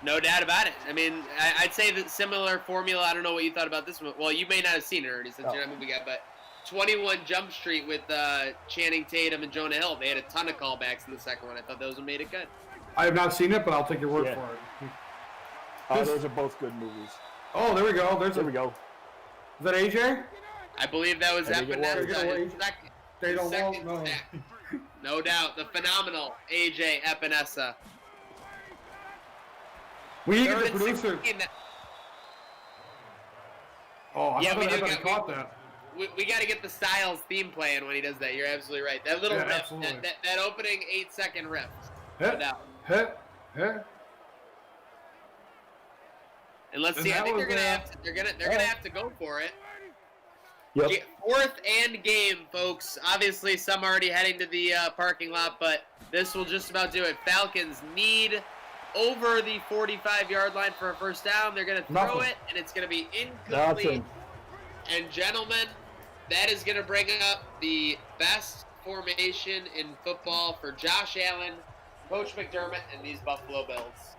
No doubt about it. I mean, I'd say that similar formula. I don't know what you thought about this one. Well, you may not have seen it already since you're not a movie guy, but 21 Jump Street with Channing Tatum and Jonah Hill. They had a ton of callbacks in the second one. I thought those made it good. I have not seen it, but I'll take your word for it. Those are both good movies. Oh, there we go. There we go. Is that AJ? I believe that was Epinesa. They don't want no. No doubt. The phenomenal AJ Epinesa. We get the producer. Oh, yeah, we caught that. We got to get the Styles theme playing when he does that. You're absolutely right. That little riff, that opening 8-second riff. No doubt. And let's see. I think they're gonna have to go for it. Yep. Fourth and game, folks. Obviously, some already heading to the parking lot, but this will just about do it. Falcons need over the 45-yard line for a first down. They're going to throw it, and it's going to be incomplete. And, gentlemen, that is going to bring up the best formation in football for Josh Allen, Coach McDermott, and these Buffalo Bills.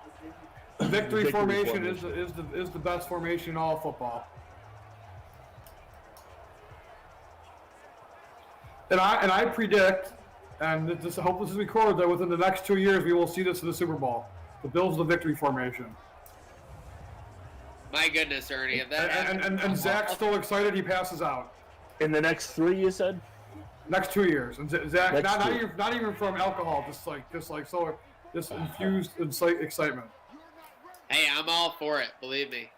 The victory formation is the best formation in all of football. And I predict, and I hope this is recorded, that within the next 2 years we will see this in the Super Bowl. The Bills, the victory formation. My goodness, Ernie. If that and Zach's still excited. He passes out. In the next 3, you said? Next 2 years. And Zach, not even from alcohol, just infused excitement. Hey, I'm all for it. Believe me.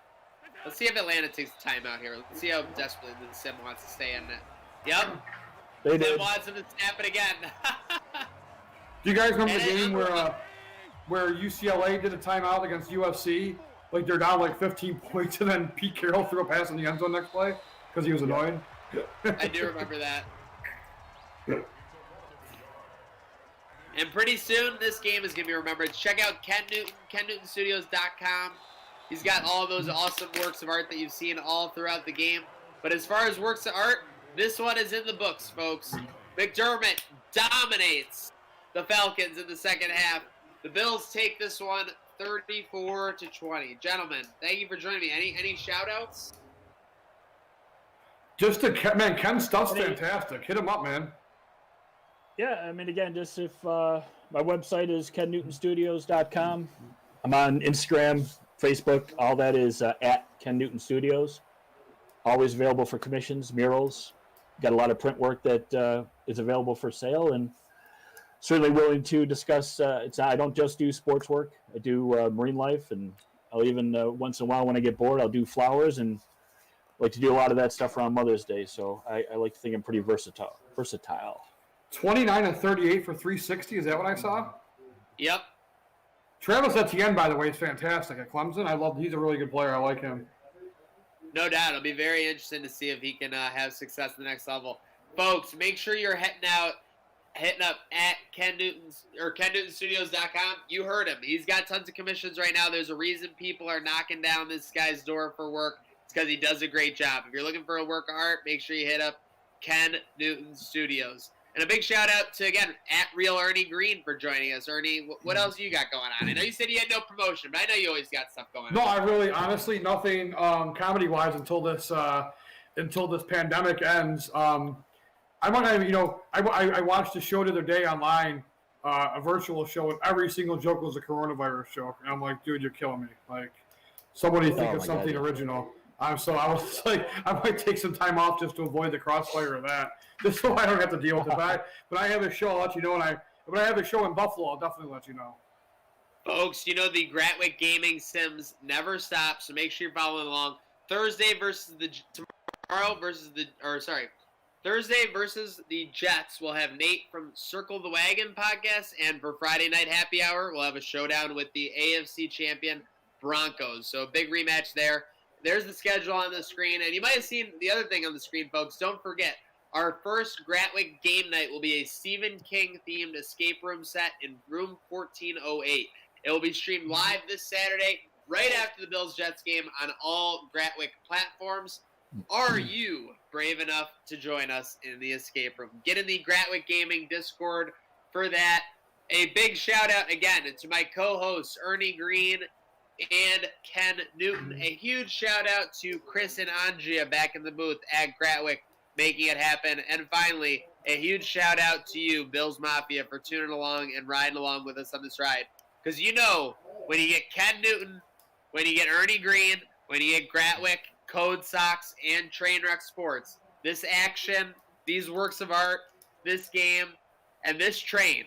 Let's see if Atlanta takes a timeout here. Let's see how desperately the Sim wants to stay in it. Yep. They Sim wants him to snap it again. Do you guys remember the game where UCLA did a timeout against USC? Like they're down like 15 points, and then Pete Carroll threw a pass in the end zone next play because he was annoyed. I do remember that. And pretty soon, this game is going to be remembered. Check out Ken Newton, KenNewtonStudios.com. He's got all of those awesome works of art that you've seen all throughout the game. But as far as works of art, this one is in the books, folks. McDermott dominates the Falcons in the second half. The Bills take this one 34-20. Gentlemen, thank you for joining me. Any shout-outs? Just to Ken's stuff's fantastic. Hit him up, man. Yeah, I mean, again, just if my website is KenNewtonStudios.com. I'm on Instagram, Facebook. All that is at Ken Newton Studios. Always available for commissions, murals. Got a lot of print work that is available for sale, and certainly willing to discuss. I don't just do sports work. I do marine life, and I'll even once in a while when I get bored, I'll do flowers, and like to do a lot of that stuff around Mother's Day. So I like to think I'm pretty versatile. 29 and 38 for 360. Is that what I saw? Yep. Travis Etienne, by the way, is fantastic at Clemson. He's a really good player. I like him. No doubt. It'll be very interesting to see if he can have success at the next level. Folks, make sure you're hitting up at Ken Newton's or KenNewtonStudios.com. You heard him. He's got tons of commissions right now. There's a reason people are knocking down this guy's door for work. It's because he does a great job. If you're looking for a work of art, make sure you hit up Ken Newton Studios. And a big shout out to, again, at Real Ernie Green for joining us. Ernie, what else you got going on? I know you said you had no promotion, but I know you always got stuff going on. No, I really, honestly, nothing comedy-wise until this pandemic ends. I might not even, I watched a show the other day online, a virtual show, and every single joke was a coronavirus joke. And I'm like, dude, you're killing me. Like, somebody think of something original. So I was like, I might take some time off just to avoid the crossfire of that, just so I don't have to deal with it. But I have a show, I'll let you know. When I have a show in Buffalo, I'll definitely let you know. Folks, the Gratwick Gaming Sims never stop, so make sure you're following along. Thursday versus the Jets, we'll have Nate from Circle the Wagon podcast, and for Friday Night Happy Hour, we'll have a showdown with the AFC champion Broncos. So a big rematch there. There's the schedule on the screen, and you might have seen the other thing on the screen, folks. Don't forget, our first Gratwick game night will be a Stephen King-themed escape room set in room 1408. It will be streamed live this Saturday, right after the Bills-Jets game on all Gratwick platforms. Are you brave enough to join us in the escape room? Get in the Gratwick Gaming Discord for that. A big shout-out, again, to my co-hosts, Ernie Green and Ken Newton. A huge shout-out to Chris and Andrea back in the booth at Gratwick, making it happen. And finally, a huge shout-out to you, Bills Mafia, for tuning along and riding along with us on this ride. Because when you get Ken Newton, when you get Ernie Green, when you get Gratwick, Code Sox, and Trainwreck Sports, this action, these works of art, this game, and this train